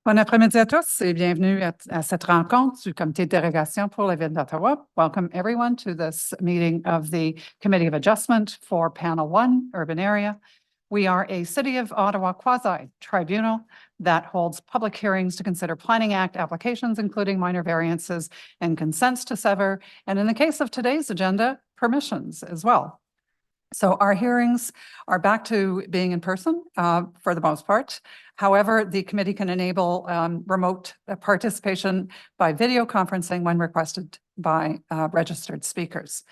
Bon après-midi à tous et bienvenue à cette rencontre du comité de dérogation pour la Ville d'Ottawa. Welcome everyone to this meeting of the Committee of Adjustment for Panel 1, Urban Area. We are a City of Ottawa quasi-tribunal that holds public hearings to consider Planning Act applications, including minor variances and consents to sever, and in the case of today's agenda, permissions as well. So our hearings are back to being in person for the most part. However, the committee can enable remote participation by video conferencing when requested by registered speakers.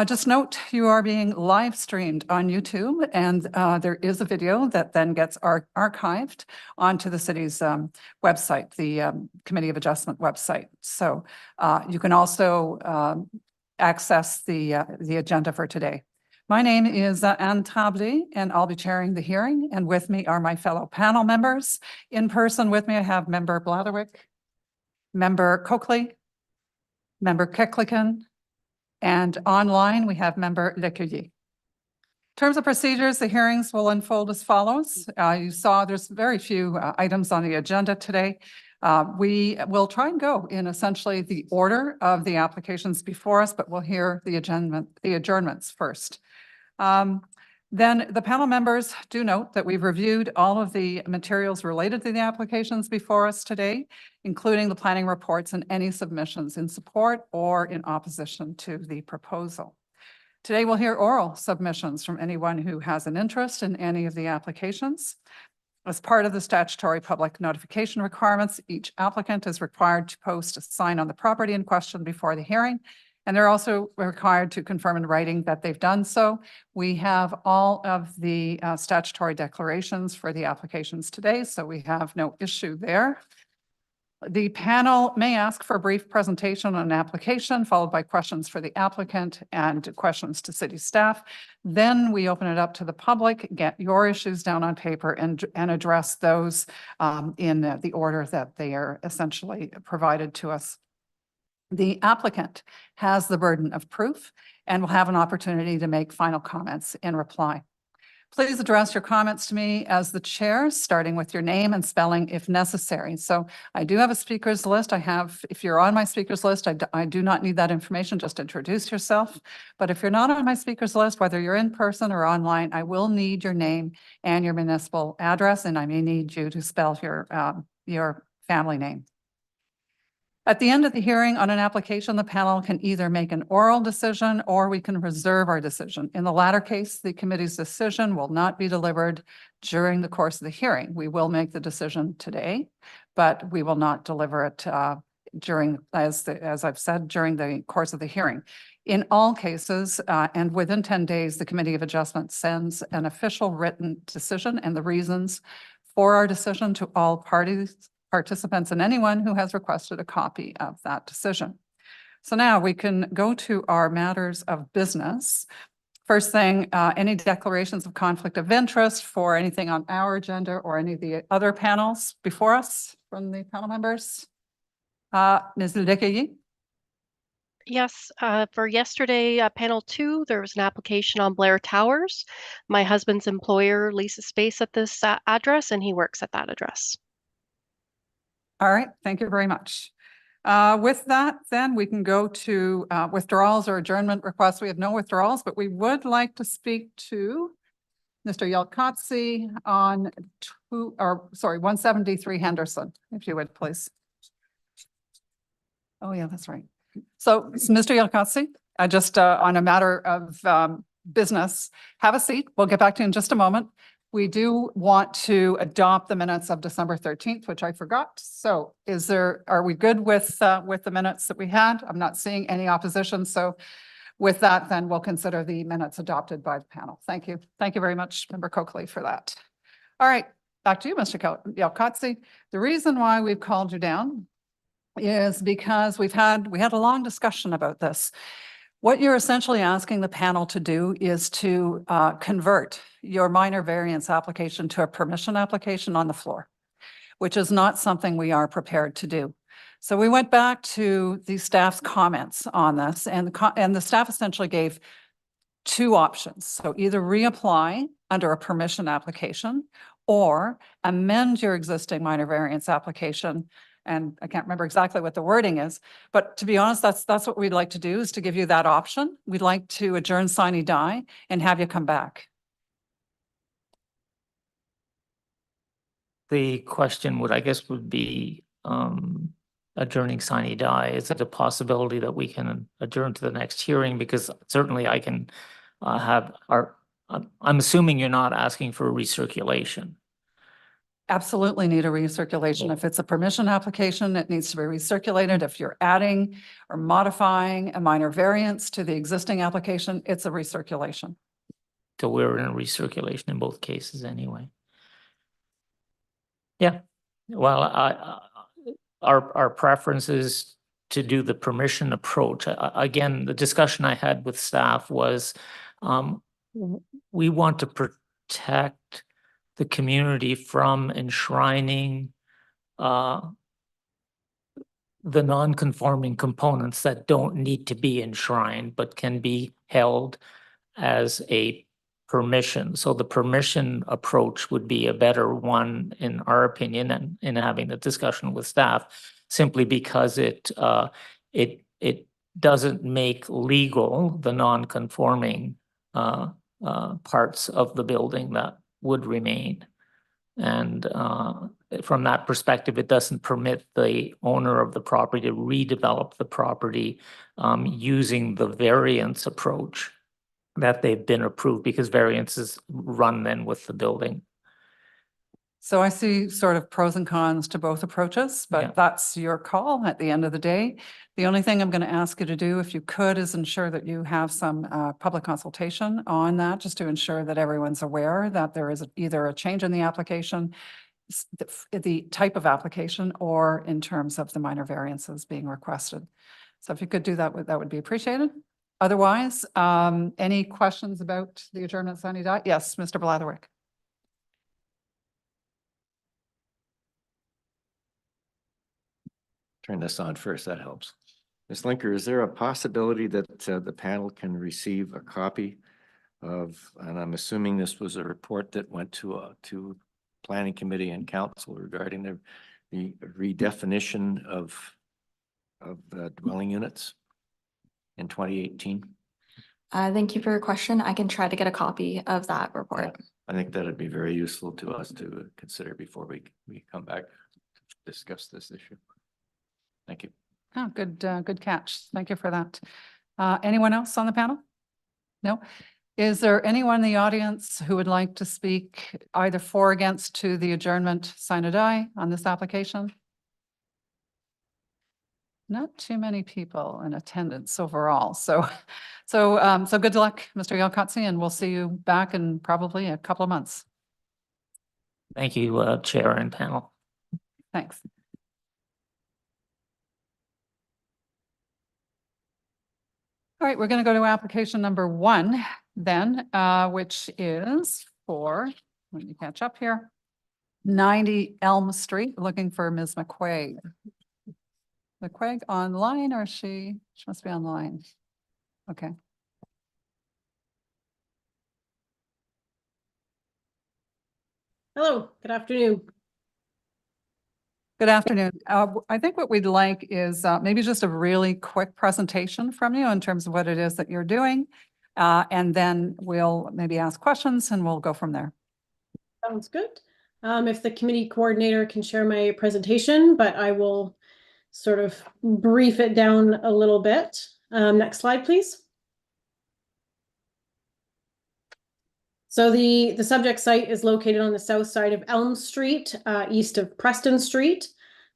Just note, you are being live streamed on YouTube, and there is a video that then gets archived onto the city's website, the Committee of Adjustment website. So you can also access the agenda for today. My name is Anne Tremblay, and I'll be chairing the hearing. And with me are my fellow panel members. In person with me, I have Member Blatherwick, Member Coakley, Member Keklikan, and online we have Member Lecuyer. In terms of procedures, the hearings will unfold as follows. You saw there's very few items on the agenda today. We will try and go in essentially the order of the applications before us, but we'll hear the adjournments first. Then the panel members do note that we've reviewed all of the materials related to the applications before us today, including the planning reports and any submissions in support or in opposition to the proposal. Today we'll hear oral submissions from anyone who has an interest in any of the applications. As part of the statutory public notification requirements, each applicant is required to post a sign on the property in question before the hearing, and they're also required to confirm in writing that they've done so. We have all of the statutory declarations for the applications today, so we have no issue there. The panel may ask for a brief presentation on an application, followed by questions for the applicant and questions to city staff. Then we open it up to the public, get your issues down on paper and address those in the order that they are essentially provided to us. The applicant has the burden of proof and will have an opportunity to make final comments in reply. Please address your comments to me as the chair, starting with your name and spelling if necessary. So I do have a speakers list. If you're on my speakers list, I do not need that information, just introduce yourself. But if you're not on my speakers list, whether you're in person or online, I will need your name and your municipal address, and I may need you to spell your family name. At the end of the hearing on an application, the panel can either make an oral decision or we can reserve our decision. In the latter case, the committee's decision will not be delivered during the course of the hearing. We will make the decision today, but we will not deliver it as I've said, during the course of the hearing. In all cases, and within 10 days, the Committee of Adjustment sends an official written decision and the reasons for our decision to all participants and anyone who has requested a copy of that decision. So now we can go to our matters of business. First thing, any declarations of conflict of interest for anything on our agenda or any of the other panels before us from the panel members? Ms. Lecuyer? Yes, for yesterday, panel 2, there was an application on Blair Towers. My husband's employer leases space at this address and he works at that address. All right, thank you very much. With that, then we can go to withdrawals or adjournment requests. We have no withdrawals, but we would like to speak to Mr. Yelkotze on 173 Henderson, if you would, please. Oh, yeah, that's right. So, Mr. Yelkotze, just on a matter of business, have a seat. We'll get back to you in just a moment. We do want to adopt the minutes of December 13th, which I forgot. So are we good with the minutes that we had? I'm not seeing any opposition. So with that, then we'll consider the minutes adopted by the panel. Thank you. Thank you very much, Member Coakley, for that. All right, back to you, Mr. Yelkotze. The reason why we've called you down is because we had a long discussion about this. What you're essentially asking the panel to do is to convert your minor variance application to a permission application on the floor, which is not something we are prepared to do. So we went back to the staff's comments on this, and the staff essentially gave two options. So either reapply under a permission application or amend your existing minor variance application. And I can't remember exactly what the wording is, but to be honest, that's what we'd like to do, is to give you that option. We'd like to adjourn sine die and have you come back. The question would, I guess, would be adjourning sine die. Is it a possibility that we can adjourn to the next hearing? Because certainly I can have our, I'm assuming you're not asking for a recirculation. Absolutely need a recirculation. If it's a permission application, it needs to be recirculated. If you're adding or modifying a minor variance to the existing application, it's a recirculation. So we're in a recirculation in both cases anyway. Yeah, well, our preference is to do the permission approach. Again, the discussion I had with staff was we want to protect the community from enshrining the non-conforming components that don't need to be enshrined but can be held as a permission. So the permission approach would be a better one, in our opinion, and in having the discussion with staff, simply because it doesn't make legal the non-conforming parts of the building that would remain. And from that perspective, it doesn't permit the owner of the property to redevelop the property using the variance approach that they've been approved, because variances run then with the building. So I see sort of pros and cons to both approaches, but Yeah. that's your call at the end of the day. The only thing I'm going to ask you to do, if you could, is ensure that you have some public consultation on that, just to ensure that everyone's aware that there is either a change in the application, the type of application, or in terms of the minor variances being requested. So if you could do that, that would be appreciated. Otherwise, any questions about the adjournment sine die? Yes, Mr. Blatherwick. Turn this on first, that helps. Ms. Linker, is there a possibility that the panel can receive a copy of, and I'm assuming this was a report that went to Planning Committee and Council regarding the redefinition of dwelling units in 2018? Thank you for your question. I can try to get a copy of that report. Yeah, I think that'd be very useful to us to consider before we come back to discuss this issue. Thank you. Oh, good catch. Thank you for that. Anyone else on the panel? No? Is there anyone in the audience who would like to speak either for or against to the adjournment sine die on this application? Not too many people in attendance overall. So good luck, Mr. Yalkotsi, and we'll see you back in probably a couple of months. Thank you, Chair and panel. Thanks. All right, we're going to go to application number 1 then, which is for, let me catch up here, 90 Elm Street, looking for Ms. McQuaig. McQuaig online, or she must be online. Okay. Hello, good afternoon. Good afternoon. I think what we'd like is maybe just a really quick presentation from you in terms of what it is that you're doing. And then we'll maybe ask questions and we'll go from there. Sounds good. If the committee coordinator can share my presentation, but I will sort of brief it down a little bit. Next slide, please. So the subject site is located on the south side of Elm Street, east of Preston Street.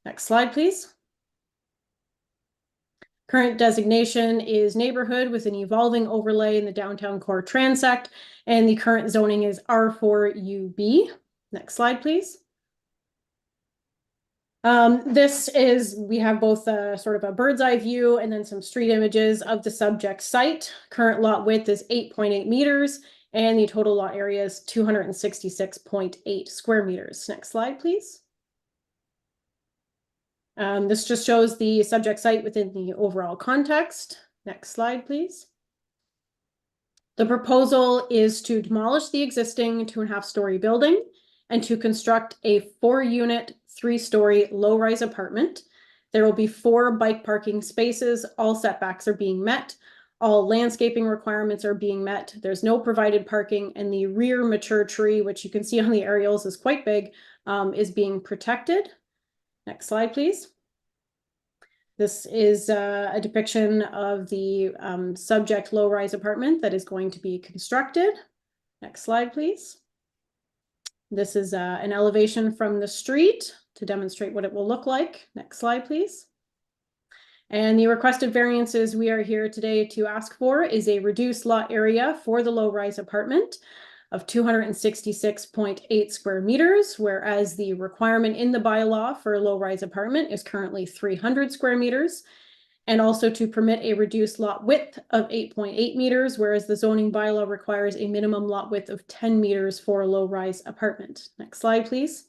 Next slide, please. Current designation is neighborhood with an evolving overlay in the downtown core transect, and the current zoning is R4UB. Next slide, please. We have both sort of a bird's eye view and then some street images of the subject site. Current lot width is 8.8 meters. And the total lot area is 266.8 square meters. Next slide, please. This just shows the subject site within the overall context. Next slide, please. The proposal is to demolish the existing 2.5-story building and to construct a 4-unit, 3-story low-rise apartment. There will be 4 bike parking spaces. All setbacks are being met. All landscaping requirements are being met. There's no provided parking, and the rear mature tree, which you can see on the aerials is quite big, is being protected. Next slide, please. This is a depiction of the subject low-rise apartment that is going to be constructed. Next slide, please. This is an elevation from the street to demonstrate what it will look like. Next slide, please. And the requested variances we are here today to ask for is a reduced lot area for the low-rise apartment of 266.8 square meters, whereas the requirement in the bylaw for a low-rise apartment is currently 300 square meters. And also to permit a reduced lot width of 8.8 meters, whereas the zoning bylaw requires a minimum lot width of 10 meters for a low-rise apartment. Next slide, please.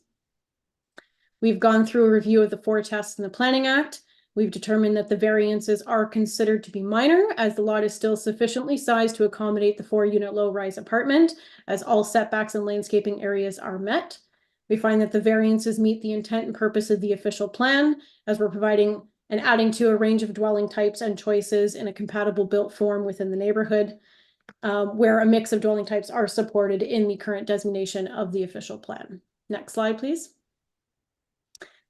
We've gone through a review of the 4 tests in the Planning Act. We've determined that the variances are considered to be minor, as the lot is still sufficiently sized to accommodate the 4-unit low-rise apartment, as all setbacks and landscaping areas are met. We find that the variances meet the intent and purpose of the official plan, as we're providing and adding to a range of dwelling types and choices in a compatible built form within the neighborhood, where a mix of dwelling types are supported in the current designation of the official plan. Next slide, please.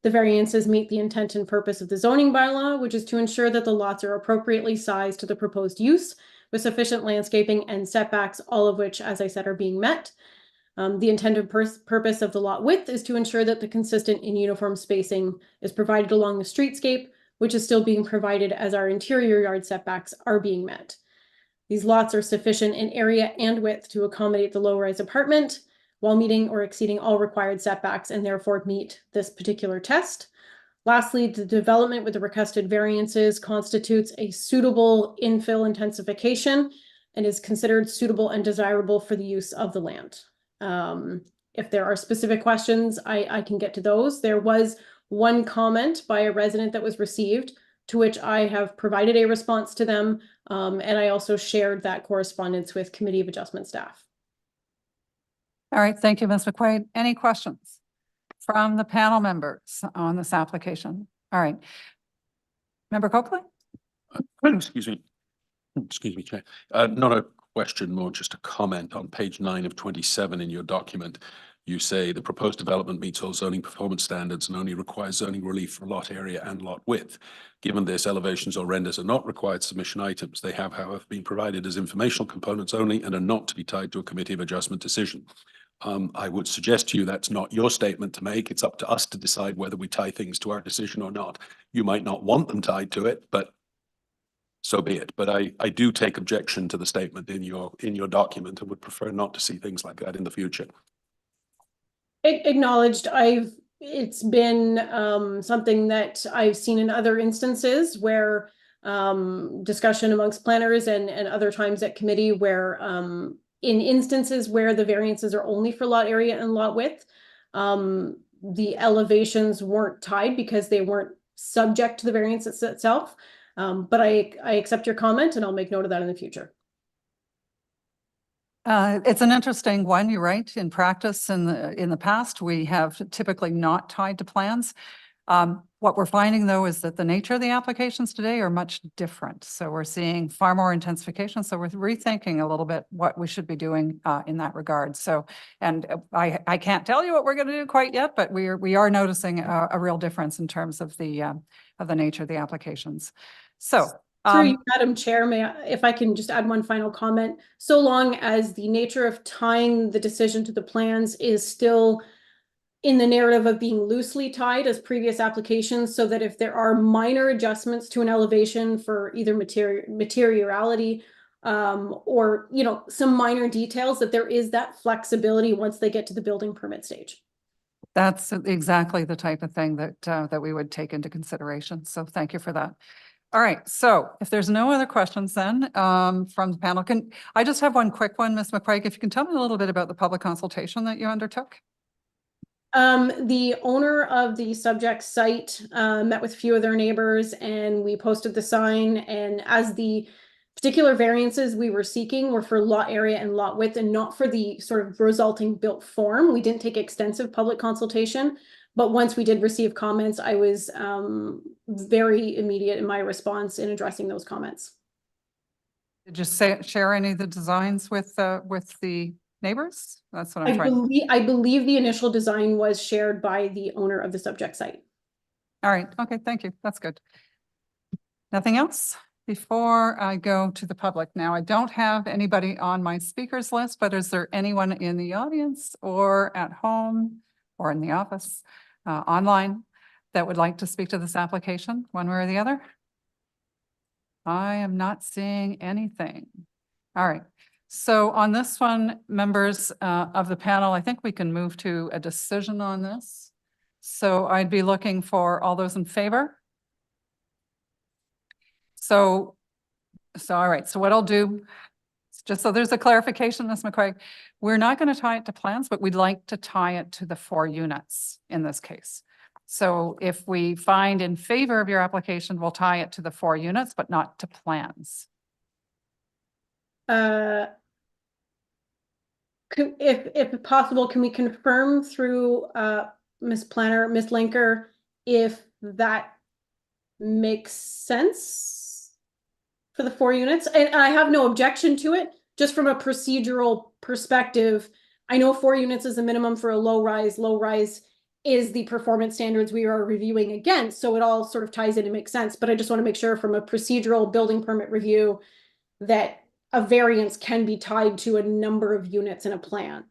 The variances meet the intent and purpose of the zoning bylaw, which is to ensure that the lots are appropriately sized to the proposed use with sufficient landscaping and setbacks, all of which, as I said, are being met. The intended purpose of the lot width is to ensure that the consistent and uniform spacing is provided along the streetscape, which is still being provided as our interior yard setbacks are being met. These lots are sufficient in area and width to accommodate the low-rise apartment while meeting or exceeding all required setbacks and therefore meet this particular test. Lastly, the development with the requested variances constitutes a suitable infill intensification and is considered suitable and desirable for the use of the land. If there are specific questions, I can get to those. There was one comment by a resident that was received, to which I have provided a response to them, and I also shared that correspondence with Committee of Adjustment staff. All right, thank you, Ms. McQuaid. Any questions from the panel members on this application? All right. Member Coakley? Excuse me, Chair. Not a question, more just a comment. On page 9 of 27 in your document, you say the proposed development meets all zoning performance standards and only requires zoning relief for lot area and lot width. Given this, elevations or renders are not required submission items. They have, however, been provided as informational components only and are not to be tied to a Committee of Adjustment decision. I would suggest to you that's not your statement to make. It's up to us to decide whether we tie things to our decision or not. You might not want them tied to it, but so be it. But I do take objection to the statement in your document and would prefer not to see things like that in the future. Acknowledged. It's been something that I've seen in other instances where discussion amongst planners and other times at committee where in instances where the variances are only for lot area and lot width, the elevations weren't tied because they weren't subject to the variance itself. But I accept your comment and I'll make note of that in the future. It's an interesting one. You're right. In practice, in the past, we have typically not tied to plans. What we're finding, though, is that the nature of the applications today are much different. So we're seeing far more intensification. So we're rethinking a little bit what we should be doing in that regard. So, and I can't tell you what we're going to do quite yet, but we are noticing a real difference in terms of the nature of the applications. So. Through you, Madam Chair, if I can just add one final comment. So long as the nature of tying the decision to the plans is still in the narrative of being loosely tied as previous applications, so that if there are minor adjustments to an elevation for either materiality or some minor details, that there is that flexibility once they get to the building permit stage. That's exactly the type of thing that we would take into consideration. So thank you for that. All right, so if there's no other questions then from the panel, I just have one quick one, Ms. McQuaig, if you can tell me a little bit about the public consultation that you undertook? The owner of the subject site met with a few of their neighbors and we posted the sign, and as the particular variances we were seeking were for lot area and lot width and not for the sort of resulting built form. We didn't take extensive public consultation, but once we did receive comments, I was very immediate in my response in addressing those comments. Did you share any of the designs with the neighbors? That's what I'm trying. I believe the initial design was shared by the owner of the subject site. All right. Okay. Thank you. That's good. Nothing else? Before I go to the public now, I don't have anybody on my speakers list, but is there anyone in the audience or at home or in the office, online, that would like to speak to this application one way or the other? I am not seeing anything. All right. So on this one, members of the panel, I think we can move to a decision on this. So I'd be looking for all those in favor. So all right, so what I'll do, just so there's a clarification, Ms. McQuaig, we're not going to tie it to plans, but we'd like to tie it to the 4 units in this case. So if we find in favor of your application, we'll tie it to the 4 units, but not to plans. If possible, can we confirm through Ms. Planner, Ms. Linker, if that makes sense for the 4 units? And I have no objection to it, just from a procedural perspective. I know 4 units is the minimum for a low rise. Low rise is the performance standards we are reviewing against, so it all sort of ties in and makes sense. But I just want to make sure from a procedural building permit review that a variance can be tied to a number of units in a plan.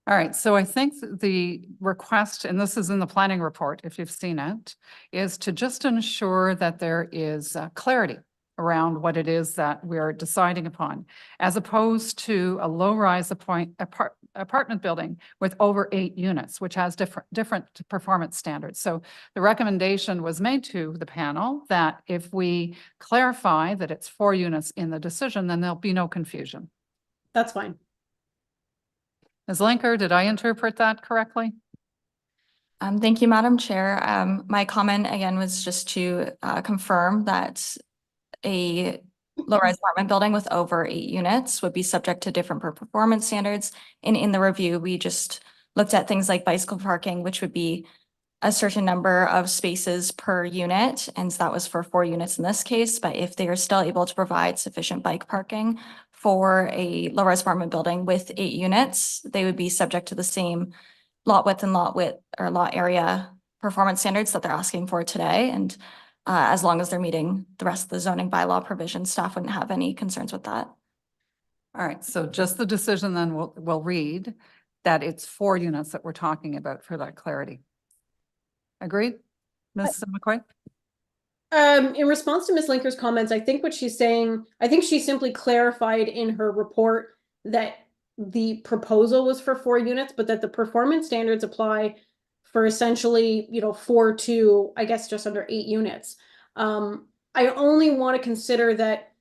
All right, so I think the request, and this is in the planning report, if you've seen it, is to just ensure that there is clarity around what it is that we're deciding upon, as opposed to a low-rise apartment building with over 8 units, which has different performance standards. So the recommendation was made to the panel that if we clarify that it's 4 units in the decision, then there'll be no confusion. That's fine. Ms. Linker, did I interpret that correctly? Thank you, Madam Chair. My comment again was just to confirm that a low-rise apartment building with over 8 units would be subject to different performance standards. And in the review, we just looked at things like bicycle parking, which would be a certain number of spaces per unit. And so that was for 4 units in this case. But if they are still able to provide sufficient bike parking for a low-rise apartment building with 8 units, they would be subject to the same lot width or lot area performance standards that they're asking for today. And as long as they're meeting the rest of the zoning bylaw provisions, staff wouldn't have any concerns with that. All right, so just the decision then will read that it's 4 units that we're talking about for that clarity. Agreed, Ms. McQuaid? In response to Ms. Linker's comments, I think what she's saying, I think she simply clarified in her report that the proposal was for 4 units, but that the performance standards apply for essentially, 4 to, I guess, just under 8 units. I only want to consider that,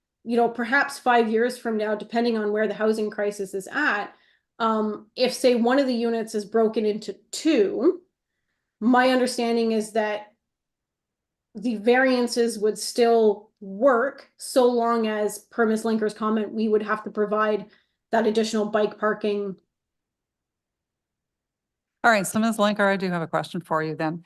perhaps 5 years from now, depending on where the housing crisis is at, if say one of the units is broken into 2, my understanding is that the variances would still work so long as, per Ms. Linker's comment, we would have to provide that additional bike parking. All right, so Ms. Linker, I do have a question for you then.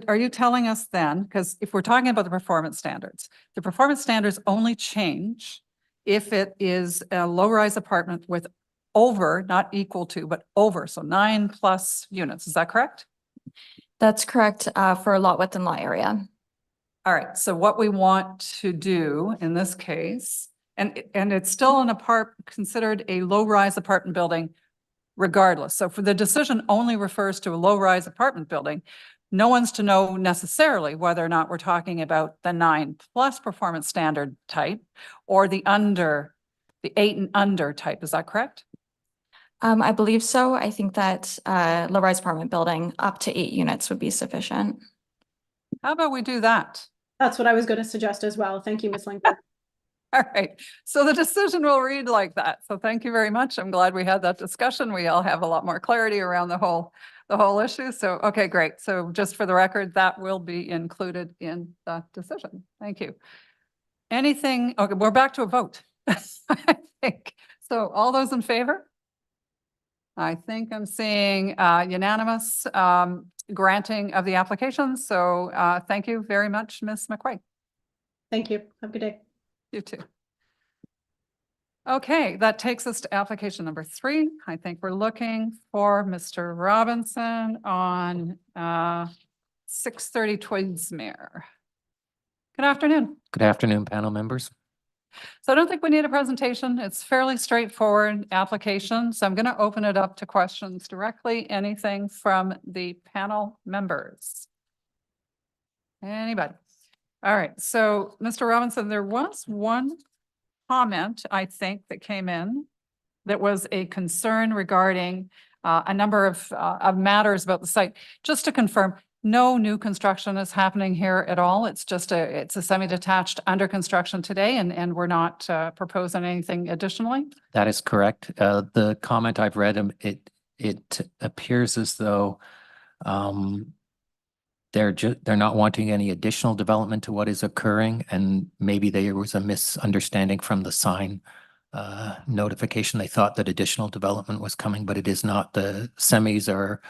Are you telling us then, because if we're talking about the performance standards only change if it is a low-rise apartment with over, not equal to, but over, so 9+ units, is that correct? That's correct for lot width and lot area. All right, so what we want to do in this case, and it's still considered a low-rise apartment building regardless. So for the decision only refers to a low-rise apartment building, no one's to know necessarily whether or not we're talking about the 9+ performance standard type or the 8 and under type. Is that correct? I believe so. I think that low-rise apartment building up to 8 units would be sufficient. How about we do that? That's what I was going to suggest as well. Thank you, Ms. Linker. All right, so the decision will read like that. So thank you very much. I'm glad we had that discussion. We all have a lot more clarity around the whole issue. So, okay, great. So just for the record, that will be included in the decision. Thank you. Anything, okay, we're back to a vote. I think. So all those in favor? I think I'm seeing unanimous granting of the application. So thank you very much, Ms. McQuaid. Thank you. Have a good day. You too. Okay, that takes us to application number 3. I think we're looking for Mr. Robinson on 630 Tweedsmuir. Good afternoon. Good afternoon, panel members. So I don't think we need a presentation. It's fairly straightforward application. So I'm going to open it up to questions directly. Anything from the panel members? Anybody? All right. So Mr. Robinson, there was one comment, I think, that came in that was a concern regarding a number of matters about the site. Just to confirm, no new construction is happening here at all. It's just it's a semi-detached under construction today, and we're not proposing anything additionally. That is correct. The comment I've read, it appears as though they're not wanting any additional development to what is occurring, and maybe there was a misunderstanding from the sign notification. They thought that additional development was coming, but it is not. The semis are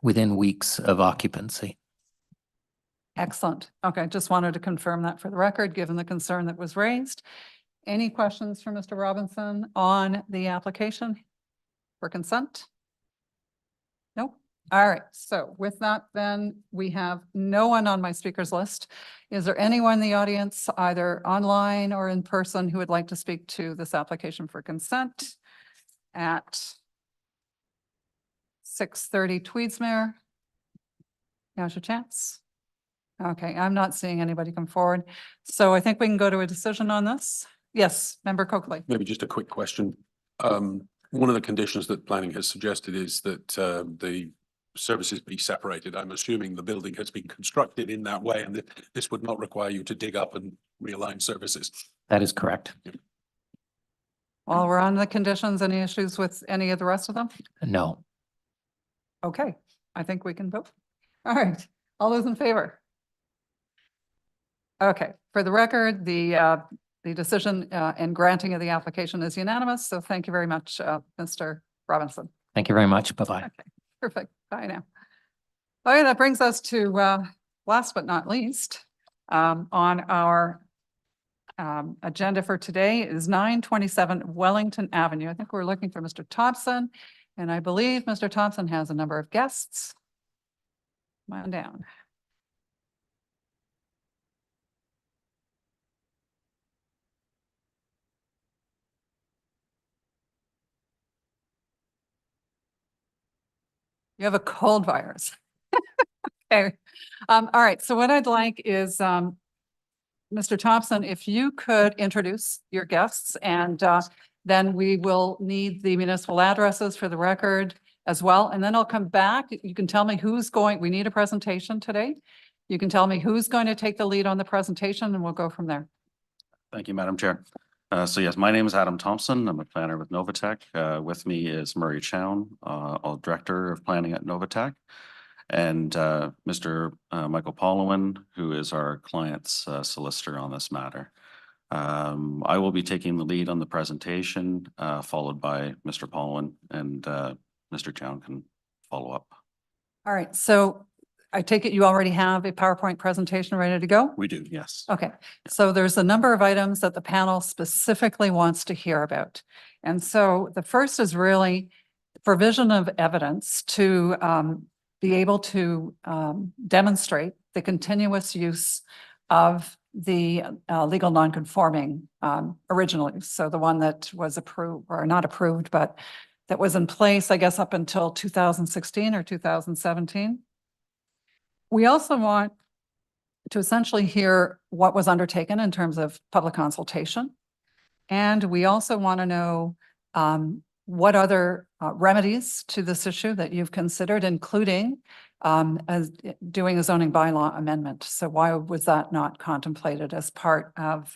within weeks of occupancy. Excellent. Okay, just wanted to confirm that for the record, given the concern that was raised. Any questions for Mr. Robinson on the application for consent? Nope. All right. So with that, then we have no one on my speakers list. Is there anyone in the audience, either online or in person, who would like to speak to this application for consent at 630 Tweedsmuir? Now's your chance. Okay, I'm not seeing anybody come forward. So I think we can go to a decision on this. Yes, Member Coakley. Maybe just a quick question. One of the conditions that planning has suggested is that the services be separated. I'm assuming the building has been constructed in that way and that this would not require you to dig up and realign services. That is correct. While we're on the conditions, any issues with any of the rest of them? No. Okay, I think we can vote. All right, all those in favor? Okay, for the record, the decision and granting of the application is unanimous. So thank you very much, Mr. Robinson. Thank you very much. Bye-bye. Okay, perfect. Bye now. Okay, that brings us to last but not least on our agenda for today is 927 Wellington Avenue. I think we're looking for Mr. Thompson, and I believe Mr. Thompson has a number of guests. Come on down. You have a cold virus. Okay. All right. So what I'd like is, Mr. Thompson, if you could introduce your guests, and then we will need the municipal addresses for the record as well. And then I'll come back. You can tell me who's going, we need a presentation today. You can tell me who's going to take the lead on the presentation, and we'll go from there. Thank you, Madam Chair. So yes, my name is Adam Thompson. I'm a planner with Novatech. With me is Murray Chown, Director of Planning at Novatech, and Mr. Michael Paulowin, who is our client's solicitor on this matter. I will be taking the lead on the presentation, followed by Mr. Paulowin, and Mr. Chown can follow up. All right. So I take it you already have a PowerPoint presentation ready to go? We do, yes. Okay, so there's a number of items that the panel specifically wants to hear about. And so the first is really provision of evidence to be able to demonstrate the continuous use of the legal nonconforming originally. So the one that was approved, or not approved, but that was in place, I guess, up until 2016 or 2017. We also want to essentially hear what was undertaken in terms of public consultation. And we also want to know what other remedies to this issue that you've considered, including as doing a zoning bylaw amendment. So why was that not contemplated as part of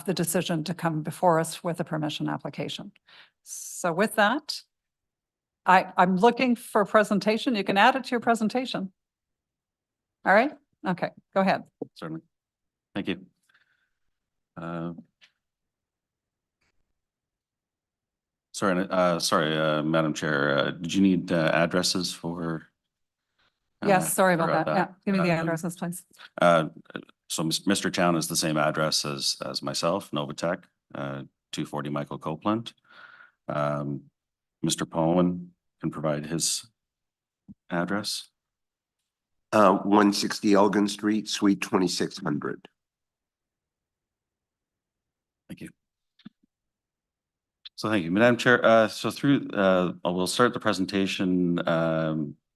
the decision to come before us with a permission application? So with that, I'm looking for a presentation. You can add it to your presentation. All right. Okay, go ahead. Certainly. Thank you. Sorry, Madam Chair, did you need addresses for? Yes, sorry about for that. Yeah, give me the addresses, please. So Mr. Town is the same address as myself, Novatech, 240 Michael Copeland. Mr. Powen can provide his address. 160 Elgin Street, Suite 2600. Thank you. So thank you, Madam Chair. So through, we'll start the presentation.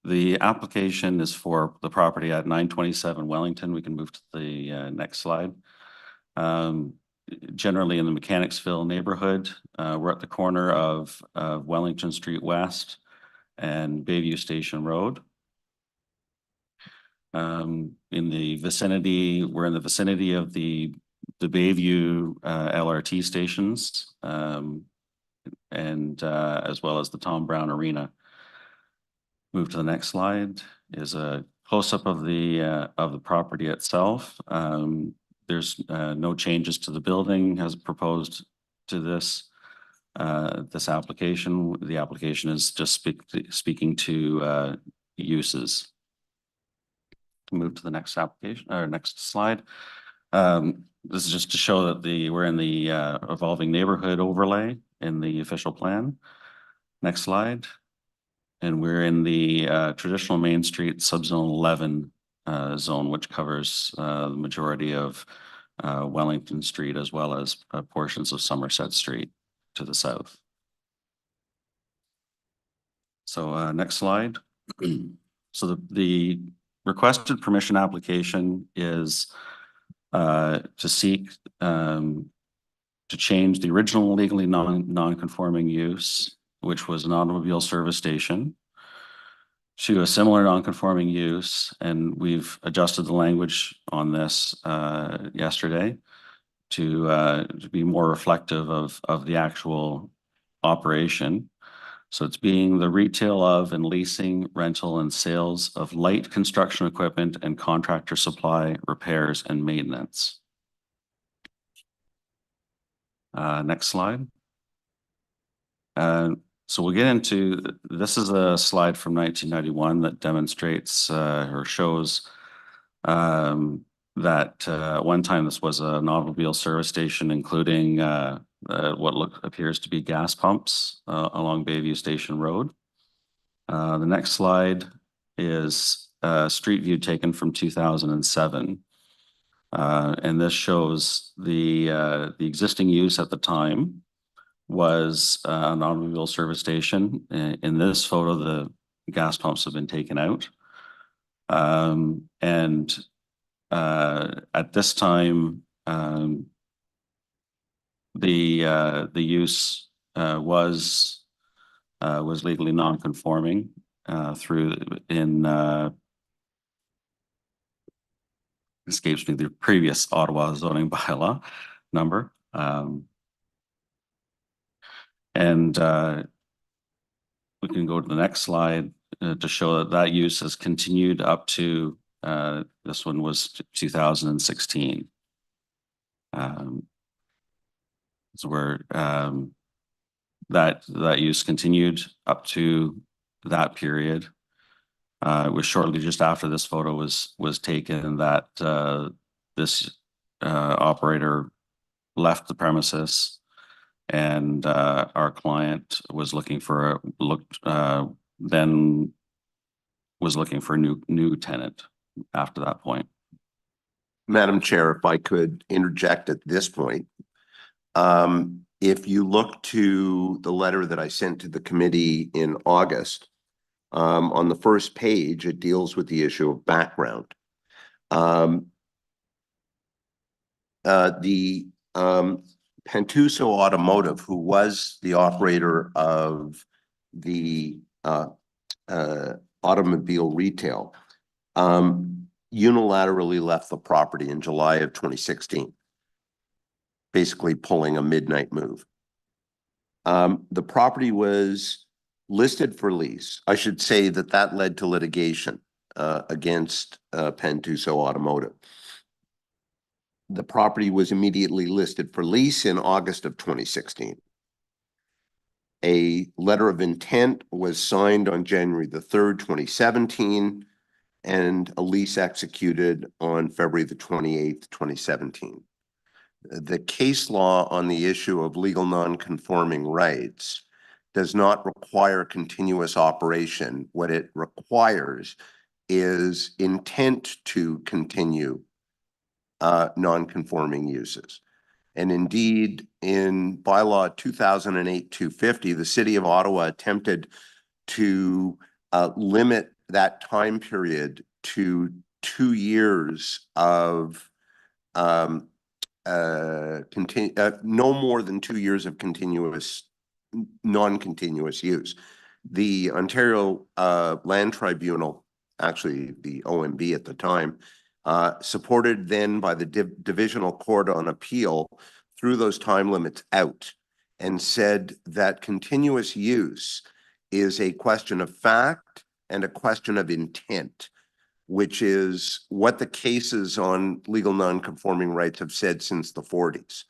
The application is for the property at 927 Wellington. We can move to the next slide. Generally in the Mechanicsville neighborhood, we're at the corner of Wellington Street West and Bayview Station Road. In the vicinity, we're in the vicinity of the Bayview LRT stations, and as well as the Tom Brown Arena. Move to the next slide is a close-up of the property itself. There's no changes to the building as proposed to this application. The application is just speaking to uses. Move to the next application or next slide. This is just to show that we're in the evolving neighborhood overlay in the official plan. Next slide. And we're in the traditional Main Street subzone 11 zone, which covers the majority of Wellington Street as well as portions of Somerset Street to the south. So next slide. So the requested permission application is to seek to change the original legally non-conforming use, which was an automobile service station, to a similar non-conforming use. And we've adjusted the language on this yesterday to be more reflective of the actual operation. So it's being the retail of and leasing, rental and sales of light construction equipment and contractor supply, repairs and maintenance. Next slide. So we'll get into, this is a slide from 1991 that demonstrates or shows that at one time this was an automobile service station, including what appears to be gas pumps along Bayview Station Road. The next slide is a street view taken from 2007. And this shows the existing use at the time was an automobile service station. In this photo, the gas pumps have been taken out. And at this time, the use was legally non-conforming escapes me the previous Ottawa zoning bylaw number. And we can go to the next slide to show that use has continued up to this one was 2016. So where that use continued up to that period. It was shortly just after this photo was taken that this operator left the premises, and our client was looking for a new tenant after that point. Madam Chair, if I could interject at this point. If you look to the letter that I sent to the committee in August, on the first page, it deals with the issue of background. The Pentuso Automotive, who was the operator of the automobile retail, unilaterally left the property in July of 2016, basically pulling a midnight move. The property was listed for lease. I should say that led to litigation against Pentuso Automotive. The property was immediately listed for lease in August of 2016. A letter of intent was signed on January the 3rd, 2017, and a lease executed on February the 28th, 2017. The case law on the issue of legal non-conforming rights does not require continuous operation. What it requires is intent to continue non-conforming uses. And indeed, in bylaw 2008-250, the City of Ottawa attempted to limit that time period to 2 years of no more than 2 years of continuous, non-continuous use. The Ontario Land Tribunal, actually the OMB at the time, supported then by the Divisional Court on Appeal, threw those time limits out and said that continuous use is a question of fact and a question of intent, which is what the cases on legal non-conforming rights have said since the 40s.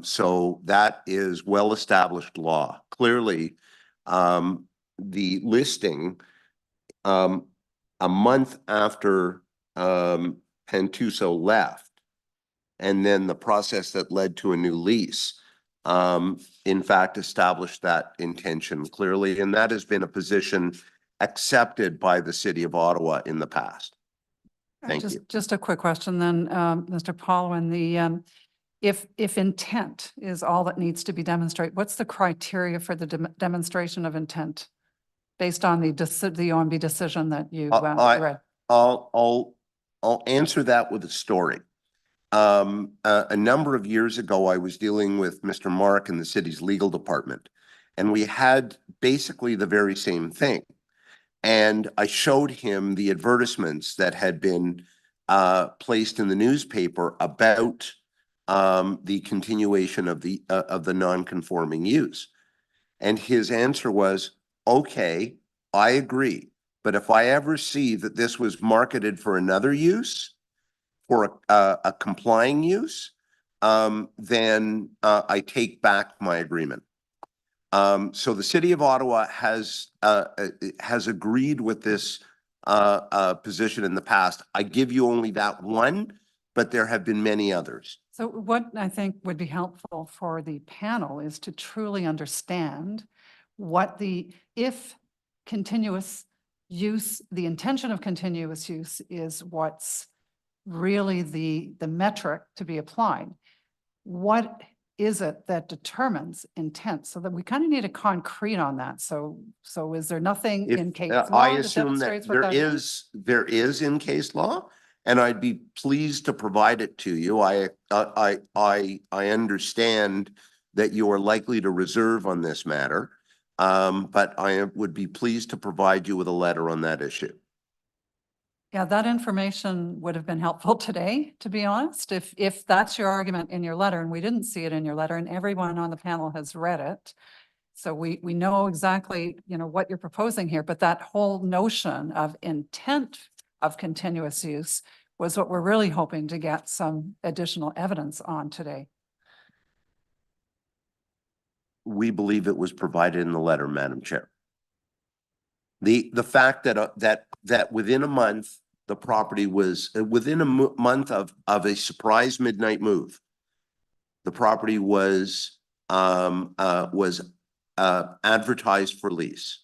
So that is well-established law. Clearly, the listing a month after Pantuso left, and then the process that led to a new lease, in fact, established that intention clearly, and that has been a position accepted by the City of Ottawa in the past. Thank you. Just a quick question then, Mr. Paulwin, if intent is all that needs to be demonstrated, what's the criteria for the demonstration of intent based on the OMB decision that you read? I'll answer that with a story. A number of years ago, I was dealing with Mr. Mark in the city's legal department, and we had basically the very same thing. And I showed him the advertisements that had been placed in the newspaper about the continuation of the non-conforming use. And his answer was, okay, I agree. But if I ever see that this was marketed for another use, for a complying use, then I take back my agreement. So the City of Ottawa has agreed with this position in the past. I give you only that one, but there have been many others. So what I think would be helpful for the panel is to truly understand what if continuous use, the intention of continuous use is what's really the metric to be applied. What is it that determines intent? So that we kind of need a concrete on that. So is there nothing in case law I that assume that demonstrates what that is? there is in case law, and I'd be pleased to provide it to you. I understand that you are likely to reserve on this matter, but I would be pleased to provide you with a letter on that issue. Yeah, that information would have been helpful today, to be honest, if that's your argument in your letter, and we didn't see it in your letter, and everyone on the panel has read it. So we know exactly, what you're proposing here, but that whole notion of intent of continuous use was what we're really hoping to get some additional evidence on today. We believe it was provided in the letter, Madam Chair. The fact that within a month, the property was within a month of a surprise midnight move, the property was advertised for lease,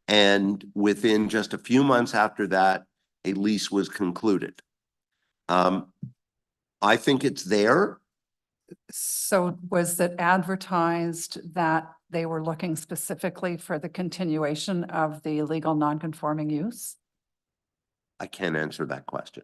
and within just a few months after that, a lease was concluded. I think it's there. So was it advertised that they were looking specifically for the continuation of the legal non-conforming use? I can't answer that question.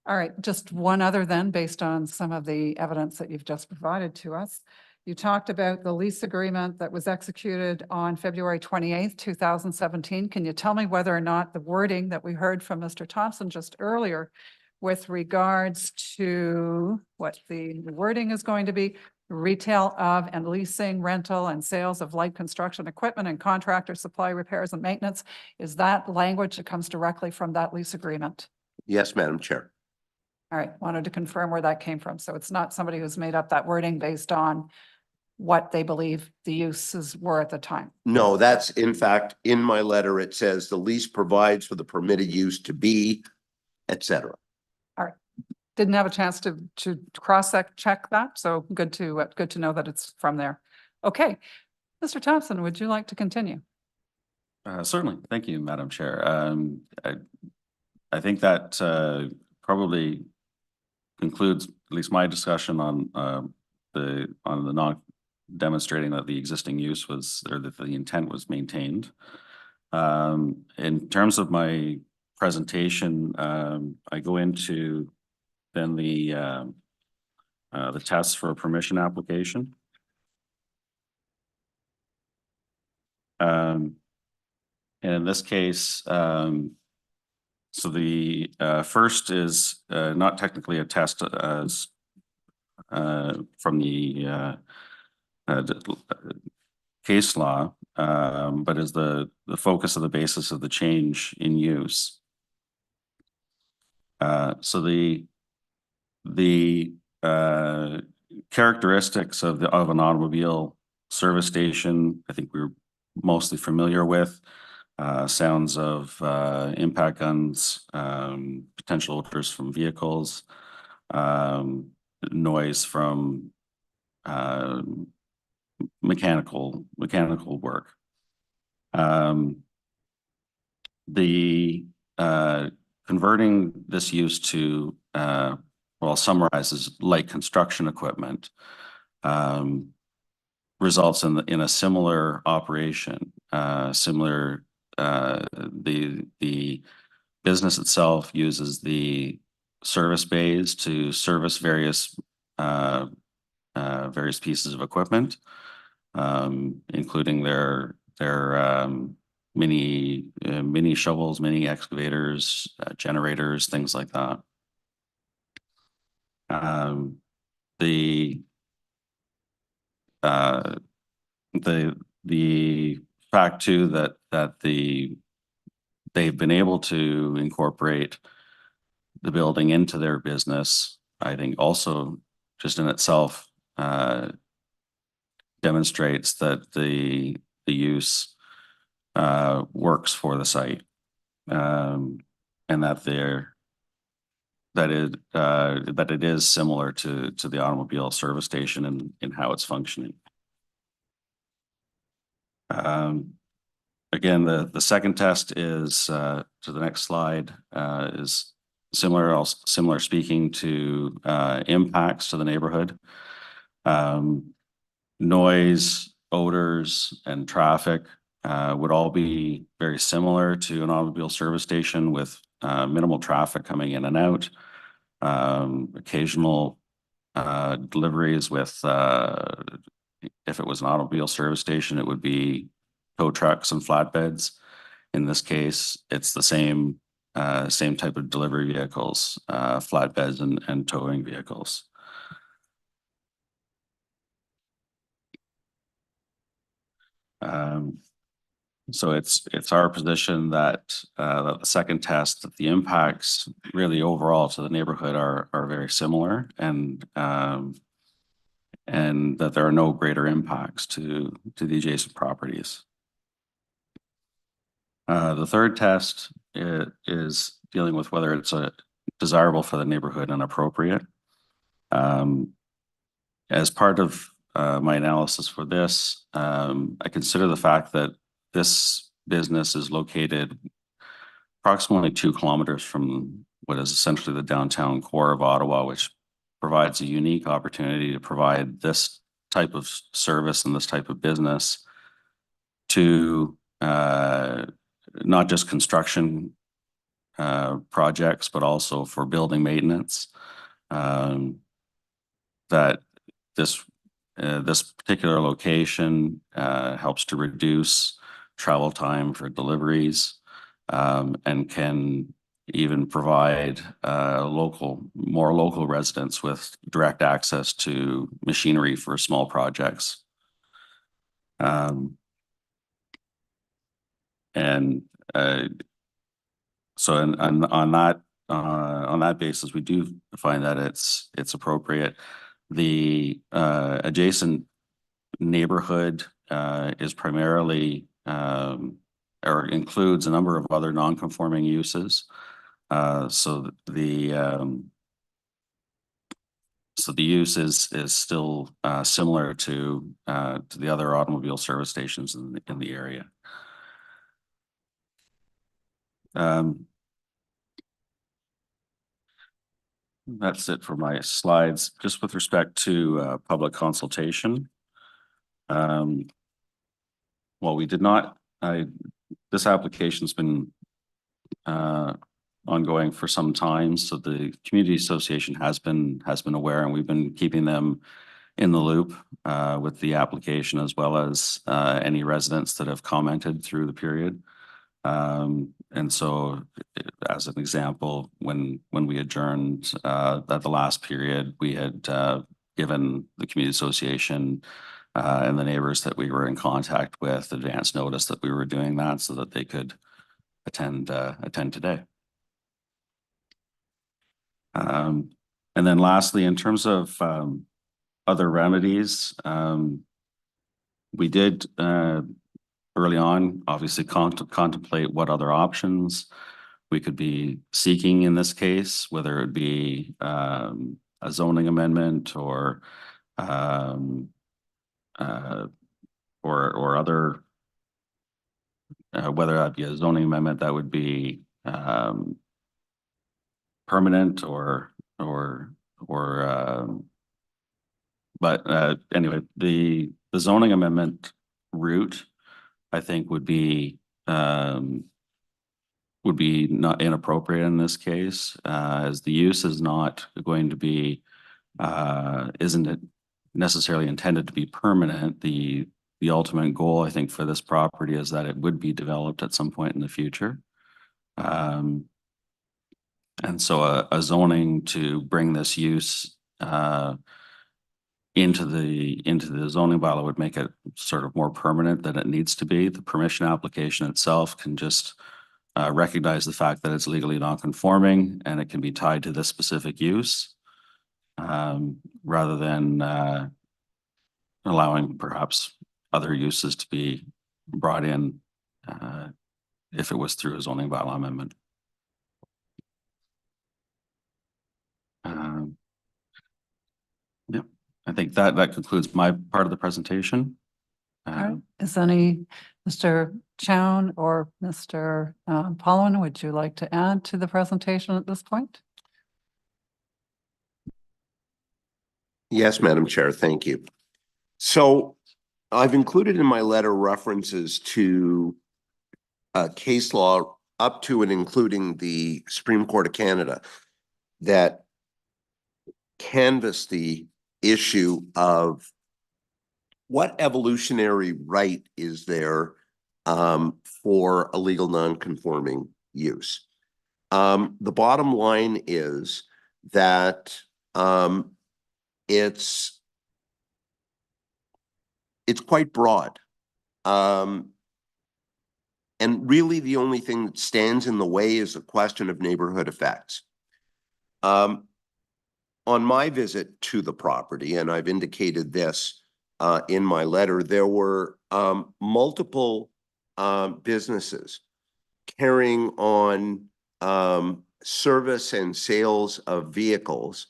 All right, just one other then, based on some of the evidence that you've just provided to us. You talked about the lease agreement that was executed on February 28th, 2017. Can you tell me whether or not the wording that we heard from Mr. Thompson just earlier with regards to what the wording is going to be, retail of and leasing, rental and sales of light construction equipment and contractor supply repairs and maintenance, is that language that comes directly from that lease agreement? Yes, Madam Chair. All right, wanted to confirm where that came from. So it's not somebody who's made up that wording based on what they believe the uses were at the time. No, that's in fact, in my letter, it says the lease provides for the permitted use to be, et cetera. Didn't have a chance to check that, so good to know that it's from there. Okay, Mr. Thompson, would you like to continue? Certainly. Thank you, Madam Chair. I think that probably concludes at least my discussion on the non demonstrating that the existing use was, or that the intent was maintained. In terms of my presentation, I go into then the tests for a permission application. And in this case, so the first is not technically a test as from the case law, but is the focus of the basis of the change in use. So the characteristics of an automobile service station, I think we're mostly familiar with. Sounds of impact guns, potential odors from vehicles, noise from mechanical work. The converting this use to well, summarizes light construction equipment, results in a similar operation, similar. The business itself uses the service bays to service various pieces of equipment, including their mini shovels, mini excavators, generators, things like that. The fact too that they've been able to incorporate the building into their business, I think also just in itself demonstrates that the use works for the site, and that it is similar to the automobile service station in how it's functioning. Again, the second test is to the next slide, is similar speaking to impacts to the neighborhood. Noise, odors, and traffic would all be very similar to an automobile service station with minimal traffic coming in and out, occasional deliveries with, if it was an automobile service station, it would be tow trucks and flatbeds. In this case, it's the same type of delivery vehicles, flatbeds and towing vehicles. So it's our position that the second test, that the impacts really overall to the neighborhood are very similar, and that there are no greater impacts to the adjacent properties. The third test is dealing with whether it's desirable for the neighborhood and appropriate. As part of my analysis for this, I consider the fact that this business is located approximately 2 kilometers from what is essentially the downtown core of Ottawa, which provides a unique opportunity to provide this type of service and this type of business to not just construction projects, but also for building maintenance. That this particular location helps to reduce travel time for deliveries, and can even provide more local residents with direct access to machinery for small projects. So on on that basis, we do find that it's appropriate. The adjacent neighborhood is primarily or includes a number of other non-conforming uses. So the use is still similar to the other automobile service stations in the area. That's it for my slides. Just with respect to public consultation. Well, we did not, this application's been ongoing for some time, so the community association has been aware, and we've been keeping them in the loop with the application, as well as any residents that have commented through the period. And so, as an example, when we adjourned at the last period, we had given the community association and the neighbors that we were in contact with advance notice that we were doing that, so that they could attend today. And then lastly, in terms of other remedies, we did early on obviously contemplate what other options we could be seeking in this case, whether it be a zoning amendment or other, whether that be a zoning amendment that would be permanent but anyway, the zoning amendment route, I think, would be not inappropriate in this case, as the use is not going to be isn't it necessarily intended to be permanent. The ultimate goal, I think, for this property is that it would be developed at some point in the future. And so a zoning to bring this use into the zoning bylaw would make it sort of more permanent than it needs to be. The permission application itself can just recognize the fact that it's legally non-conforming, and it can be tied to this specific use, rather than allowing perhaps other uses to be brought in if it was through a zoning bylaw amendment. Yep, I think that concludes my part of the presentation. All right. Is any Mr. Chown or Mr. Paulin, would you like to add to the presentation at this point? Yes, Madam Chair, thank you. So I've included in my letter references to case law up to and including the Supreme Court of Canada that canvass the issue of what evolutionary right is there for a legal non-conforming use. The bottom line is that it's quite broad. And really the only thing that stands in the way is a question of neighborhood effects. On my visit to the property, and I've indicated this in my letter, there were multiple businesses carrying on service and sales of vehicles,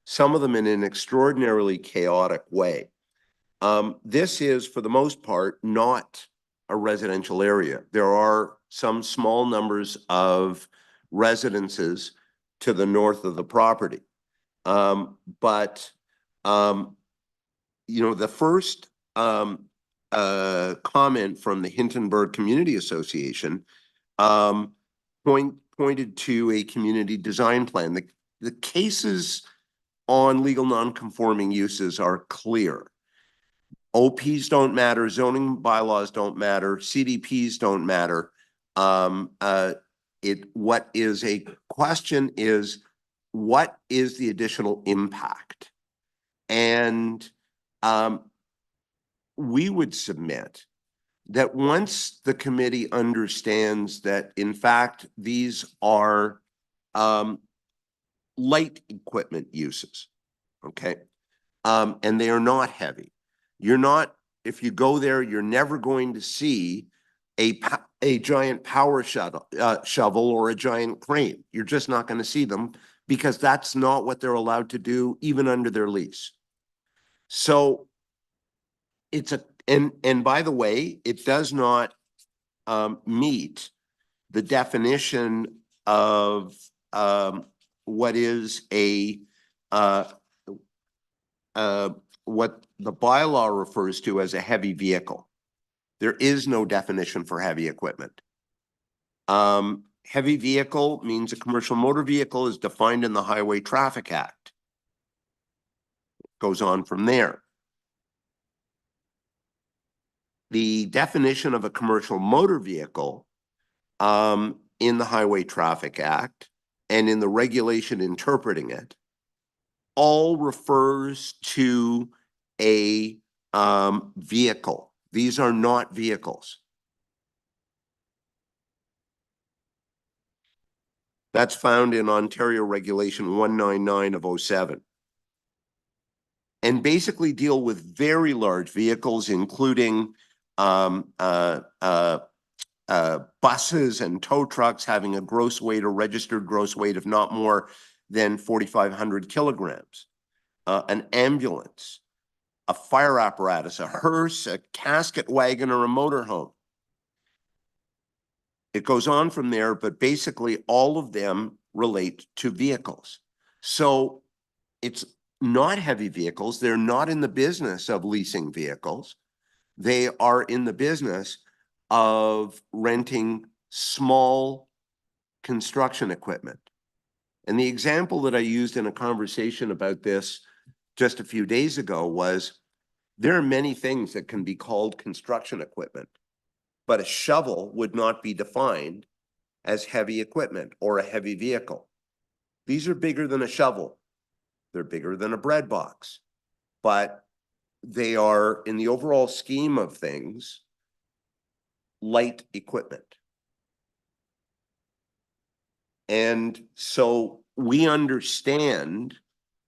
some of them in an extraordinarily chaotic way. This is, for the most part, not a residential area. There are some small numbers of residences to the north of the property. But you know, the first comment from the Hintonburg Community Association pointed to a community design plan. The cases on legal non-conforming uses are clear. OPs don't matter, zoning bylaws don't matter, CDPs don't matter. What is a question is, what is the additional impact? And we would submit that once the committee understands that, in fact, these are light equipment uses, okay? And they are not heavy. You're not, if you go there, you're never going to see a giant power shovel or a giant crane. You're just not going to see them because that's not what they're allowed to do even under their lease. So it's and by the way, it does not meet the definition of what is what the bylaw refers to as a heavy vehicle. There is no definition for heavy equipment. Heavy vehicle means a commercial motor vehicle is defined in the Highway Traffic Act. Goes on from there. The definition of a commercial motor vehicle in the Highway Traffic Act and in the regulation interpreting it all refers to a vehicle. These are not vehicles. That's found in Ontario Regulation 199 of 07. And basically deal with very large vehicles, including buses and tow trucks having a gross weight or registered gross weight of not more than 4,500 kilograms. An ambulance, a fire apparatus, a hearse, a casket wagon, or a motorhome. It goes on from there, but basically all of them relate to vehicles. So it's not heavy vehicles. They're not in the business of leasing vehicles. They are in the business of renting small construction equipment. And the example that I used in a conversation about this just a few days ago was there are many things that can be called construction equipment, but a shovel would not be defined as heavy equipment or a heavy vehicle. These are bigger than a shovel. They're bigger than a bread box, but they are, in the overall scheme of things, light equipment. And so we understand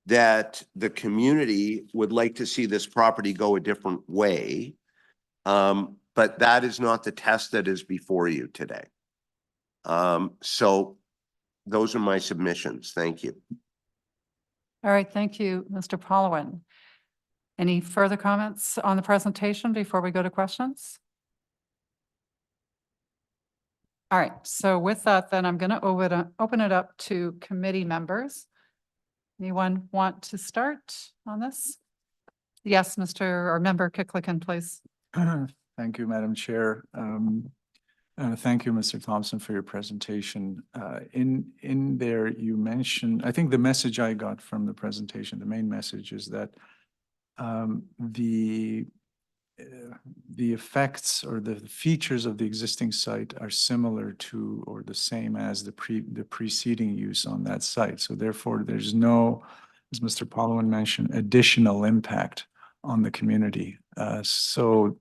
that the community would like to see this property go a different way, but that is not the test that is before you today. So those are my submissions. Thank you. All right, thank you, Mr. Polwin. Any further comments on the presentation before we go to questions? All right, so with that, then I'm going to open it up to committee members. Anyone want to start on this? Yes, Member Kicklicken, please. Thank you, Madam Chair. Thank you, Mr. Thompson, for your presentation. In there, you mentioned, I think the message I got from the presentation, the main message is that the effects or the features of the existing site are similar to or the same as the preceding use on that site. So therefore, there's no, as Mr. Polwin mentioned, additional impact on the community. So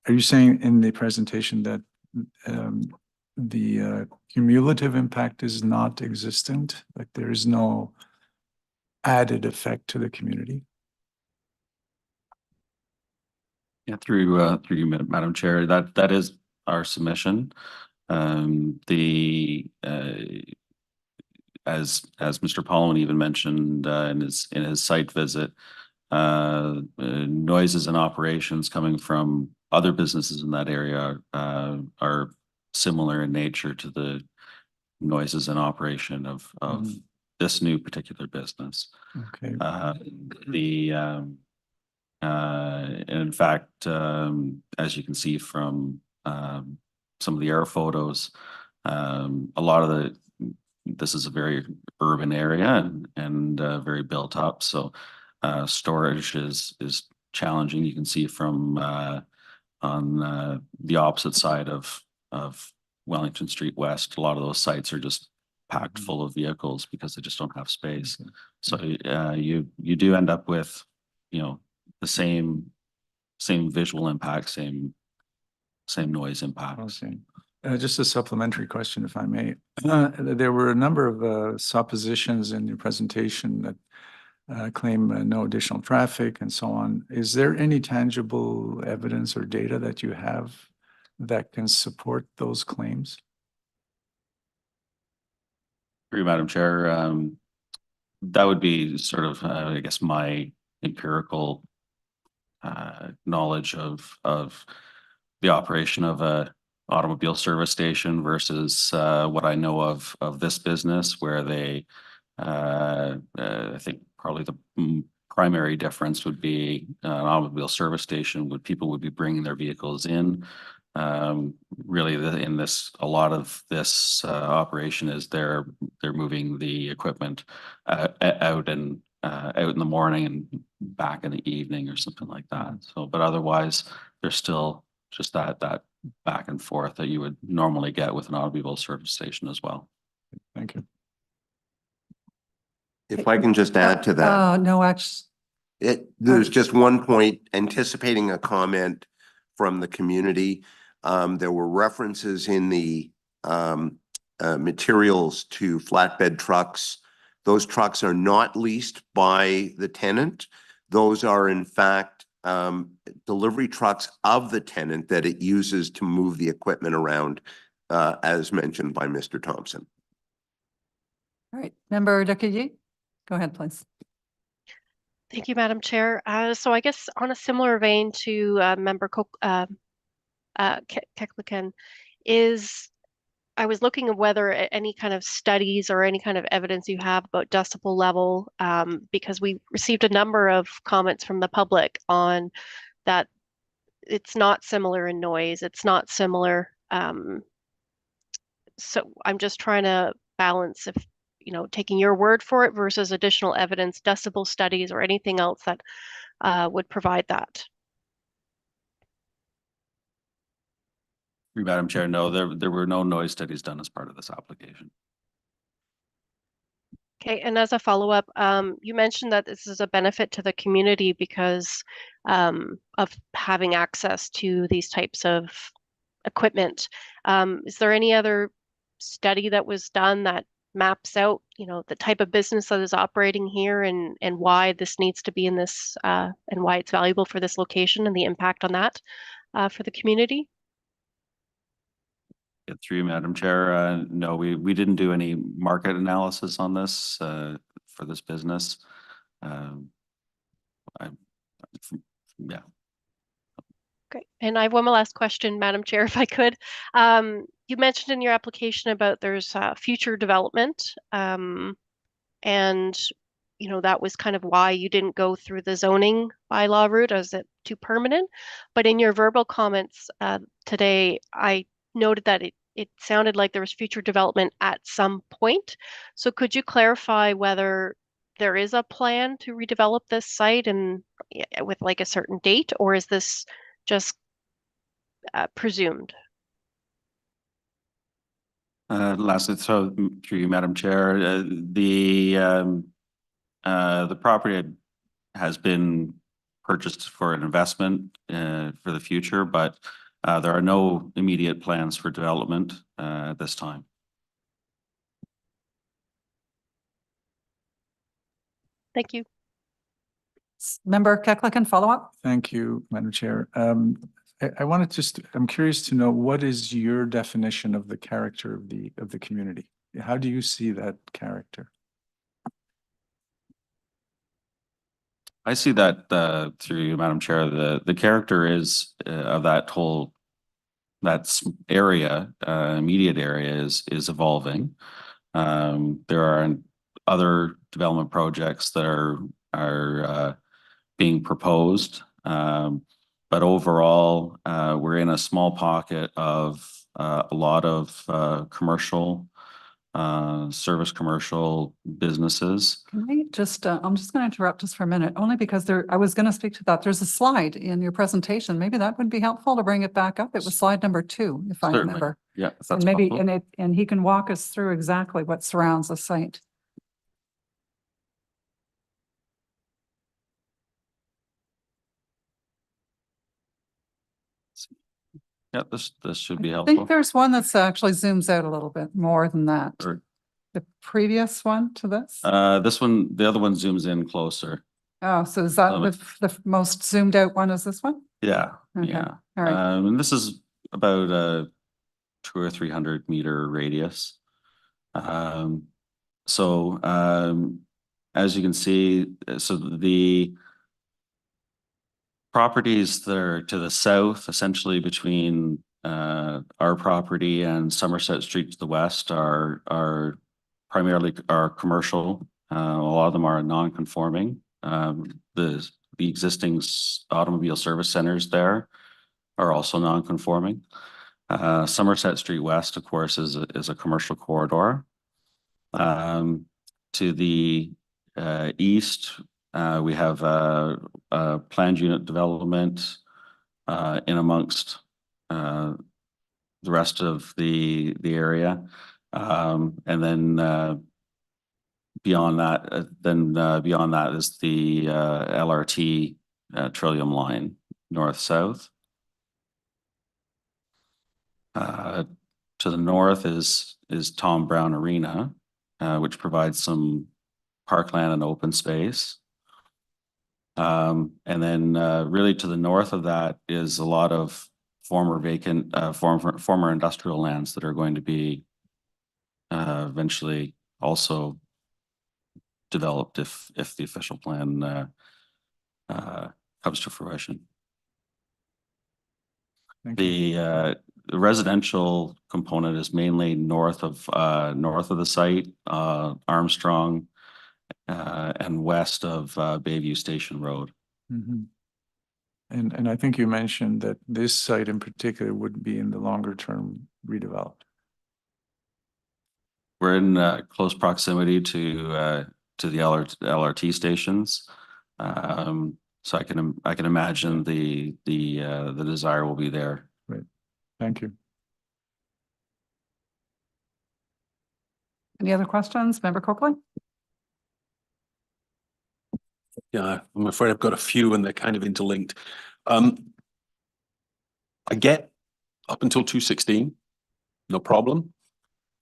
are you saying in the presentation that the cumulative impact is not existent? Like there is no added effect to the community? Yeah, through you, Madam Chair, that is our submission. As Mr. Polwin even mentioned in his site visit, noises and operations coming from other businesses in that area are similar in nature to the noises and operation of this new particular business. Okay. In fact, as you can see from some of the air photos, a lot of this is a very urban area and very built up. So storage is challenging. You can see from on the opposite side of Wellington Street West, a lot of those sites are just packed full of vehicles because they just don't have space. So you do end up with, the same visual impact, same noise impact. Okay. Just a supplementary question, if I may. There were a number of suppositions in your presentation that claim no additional traffic and so on. Is there any tangible evidence or data that you have that can support those claims? Through you, Madam Chair, that would be sort of, I guess, my empirical knowledge of the operation of a automobile service station versus what I know of this business, where they I think probably the primary difference would be an automobile service station would people would be bringing their vehicles in. Really, in this, a lot of this operation is they're moving the equipment out and out in the morning and back in the evening or something like that. So, but otherwise, there's still just that back and forth that you would normally get with an automobile service station as well. Thank you. If I can just add to that. No, actually, There's just one point, anticipating a comment from the community. There were references in the materials to flatbed trucks. Those trucks are not leased by the tenant. Those are in fact delivery trucks of the tenant that it uses to move the equipment around, as mentioned by Mr. Thompson. all right, Member Decaye, go ahead, please. Thank you, Madam Chair. So I guess on a similar vein to Member Keklikan, I was looking at whether any kind of studies or any kind of evidence you have about decibel level, because we received a number of comments from the public on that it's not similar in noise, it's not similar. So I'm just trying to balance if, taking your word for it versus additional evidence, decibel studies, or anything else that would provide that. Madam Chair, no, there were no noise studies done as part of this application. Okay, and as a follow-up, you mentioned that this is a benefit to the community because of having access to these types of equipment. Is there any other study that was done that maps out, the type of business that is operating here and why this needs to be in this and why it's valuable for this location and the impact on that for the community? Through you, Madam Chair, no, we didn't do any market analysis on this for this business. Yeah. Great. And I have one more last question, Madam Chair, if I could. You mentioned in your application about there's future development, and that was kind of why you didn't go through the zoning bylaw route, as it too permanent. But in your verbal comments today, I noted that it sounded like there was future development at some point. So could you clarify whether there is a plan to redevelop this site and with like a certain date, or is this just presumed? Lastly, so through you, Madam Chair, the property has been purchased for an investment for the future, but there are no immediate plans for development at this time. Thank you. Member Keklikan, follow up? Thank you, Madam Chair. I wanted I'm curious to know, what is your definition of the character of the community? How do you see that character? I see that through you, Madam Chair, the character is of that whole area, immediate area is evolving. There are other development projects that are being proposed. But overall, we're in a small pocket of a lot of commercial commercial businesses. Can I just, I'm just going to interrupt us for a minute, only because I was going to speak to that. There's a slide in your presentation. Maybe that would be helpful to bring it back up. It was slide number 2, if I Certainly. remember. Yeah, if And that's maybe, possible. and he can walk us through exactly what surrounds the site. Yeah, this should be I helpful. think there's one that's actually zooms out a little bit more than that. Or, The previous one to this? this one, the other one zooms in closer. Oh, so is that the most zoomed out one is this one? Yeah, Okay, yeah. all right. And this is about a 200 or 300 meter radius. So as you can see, so the properties that are to the south, essentially between our property and Somerset Street to the west are primarily commercial. A lot of them are non-conforming. The existing automobile service centers there are also non-conforming. Somerset Street West, of course, is a commercial corridor. To the east, we have a planned unit development in amongst the rest of the area, and then beyond that is the LRT Trillium line north-south. To the north is Tom Brown Arena, which provides some parkland and open space. And then really to the north of that is a lot of former vacant, former industrial lands that are going to be eventually also developed if the official plan comes to fruition. Thank you. The residential component is mainly north of the site, Armstrong, and west of Bayview Station Road. Mhm. And I think you mentioned that this site in particular would be in the longer term redeveloped. We're in close proximity to the LRT stations, so I can imagine the desire will be there. Right. Thank you. Any other questions? Member Copeland? Yeah, I'm afraid I've got a few and they're kind of interlinked. I get up until 216, no problem.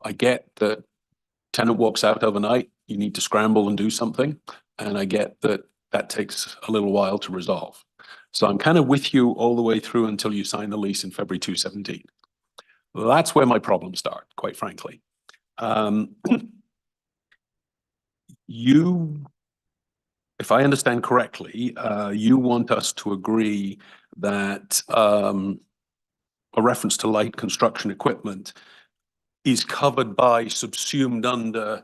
I get that tenant walks out overnight, you need to scramble and do something. And I get that that takes a little while to resolve. So I'm kind of with you all the way through until you sign the lease in February 2017. That's where my problems start, quite frankly. If I understand correctly, you want us to agree that a reference to light construction equipment is covered by, subsumed under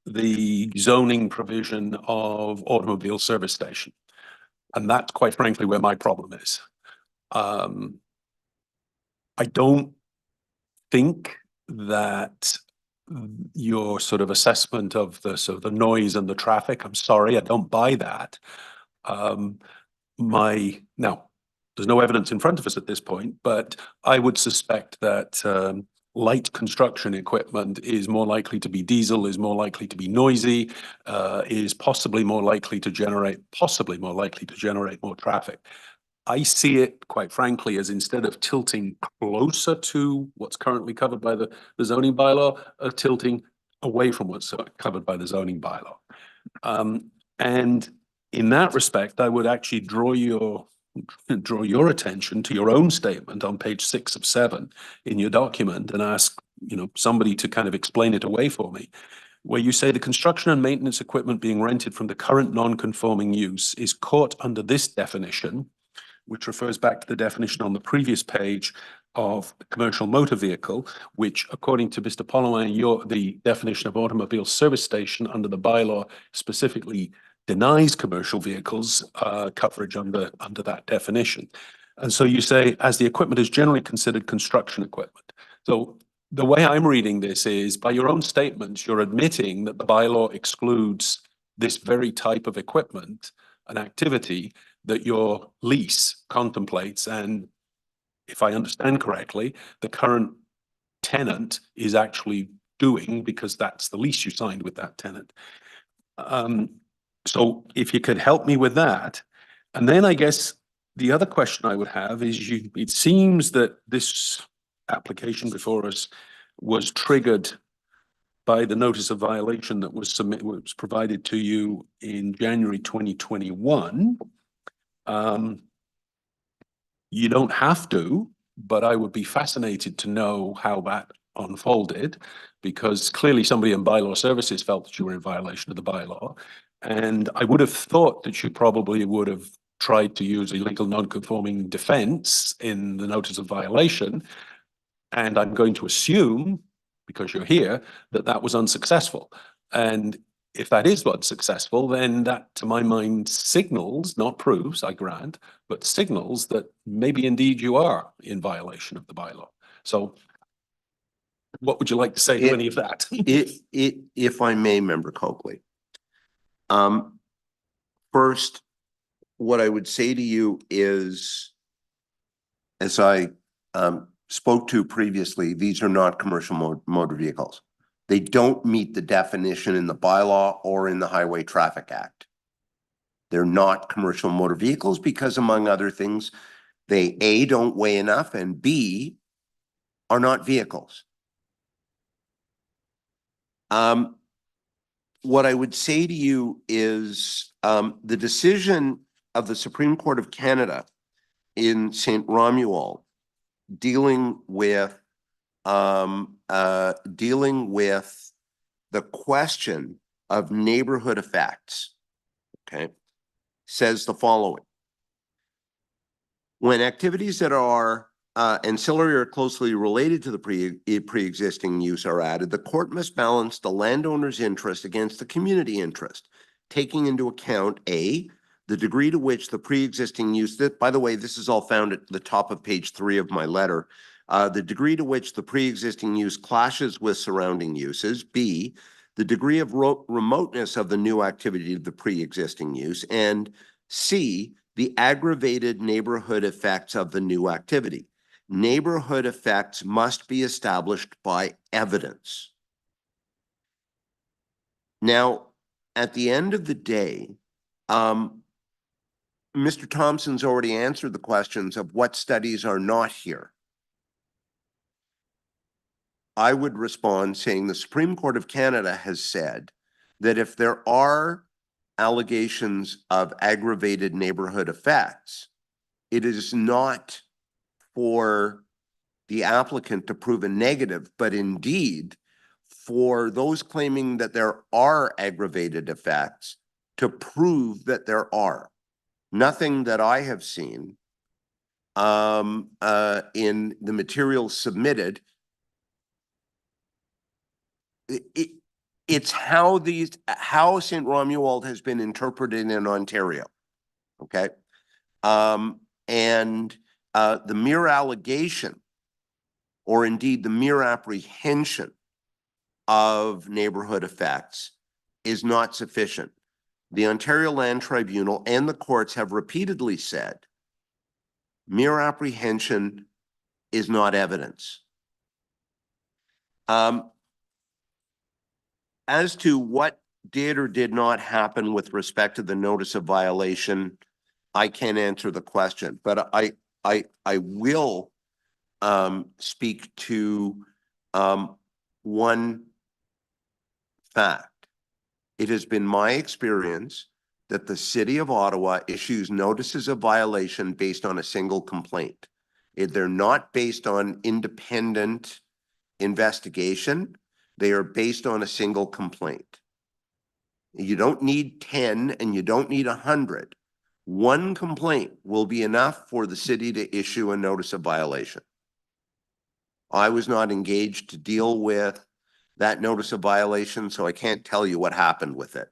the zoning provision of automobile service station. And that's quite frankly where my problem is. I don't think that your sort of assessment of the sort of the noise and the traffic, I'm sorry, I don't buy that. Now, there's no evidence in front of us at this point, but I would suspect that light construction equipment is more likely to be diesel, is more likely to be noisy, is possibly more likely to generate more traffic. I see it, quite frankly, as instead of tilting closer to what's currently covered by the zoning bylaw, tilting away from what's covered by the zoning bylaw. And in that respect, I would actually draw your attention to your own statement on page 6 of 7 in your document and ask, somebody to kind of explain it away for me, where you say the construction and maintenance equipment being rented from the current non-conforming use is caught under this definition, which refers back to the definition on the previous page of commercial motor vehicle, which according to Mr. Polloway, the definition of automobile service station under the bylaw specifically denies commercial vehicles coverage under that definition. And so you say, as the equipment is generally considered construction equipment. So the way I'm reading this is, by your own statements, you're admitting that the bylaw excludes this very type of equipment, an activity that your lease contemplates. And if I understand correctly, the current tenant is actually doing, because that's the lease you signed with that tenant. So if you could help me with that. And then I guess The other question I would have is it seems that this application before us was triggered by the notice of violation that was provided to you in January 2021. You don't have to, but I would be fascinated to know how that unfolded, because clearly somebody in bylaw services felt that you were in violation of the bylaw. And I would have thought that you probably would have tried to use a legal non-conforming defense in the notice of violation. And I'm going to assume, because you're here, that that was unsuccessful. And if that is unsuccessful, then that, to my mind, signals, not proves, I grant, but signals that maybe indeed you are in violation of the bylaw. So what would you like to say to any of that? If I may, Member Coakley. First, what I would say to you is, as I spoke to previously, these are not commercial motor vehicles. They don't meet the definition in the bylaw or in the Highway Traffic Act. They're not commercial motor vehicles because, among other things, they A, don't weigh enough, and B, are not vehicles. What I would say to you is the decision of the Supreme Court of Canada in St. Romuald dealing with the question of neighborhood effects, okay, says the following. When activities that are ancillary or closely related to the pre-existing use are added, the court must balance the landowner's interest against the community interest, taking into account A, the degree to which the pre-existing use, that, by the way, this is all found at the top of page 3 of my letter, the degree to which the pre-existing use clashes with surrounding uses, B, the degree of remoteness of the new activity of the pre-existing use, and C, the aggravated neighborhood effects of the new activity. Neighborhood effects must be established by evidence. Now, at the end of the day, Mr. Thompson's already answered the questions of what studies are not here. I would respond saying the Supreme Court of Canada has said that if there are allegations of aggravated neighborhood effects, it is not for the applicant to prove a negative, but indeed for those claiming that there are aggravated effects to prove that there are. Nothing that I have seen in the materials submitted. It's how St. Romuald has been interpreted in Ontario, okay? And the mere allegation, or indeed the mere apprehension of neighborhood effects, is not sufficient. The Ontario Land Tribunal and the courts have repeatedly said mere apprehension is not evidence. As to what did or did not happen with respect to the notice of violation, I can't answer the question, but I will speak to one fact. It has been my experience that the City of Ottawa issues notices of violation based on a single complaint. They're not based on independent investigation. They are based on a single complaint. You don't need 10 and you don't need 100. One complaint will be enough for the city to issue a notice of violation. I was not engaged to deal with that notice of violation, so I can't tell you what happened with it.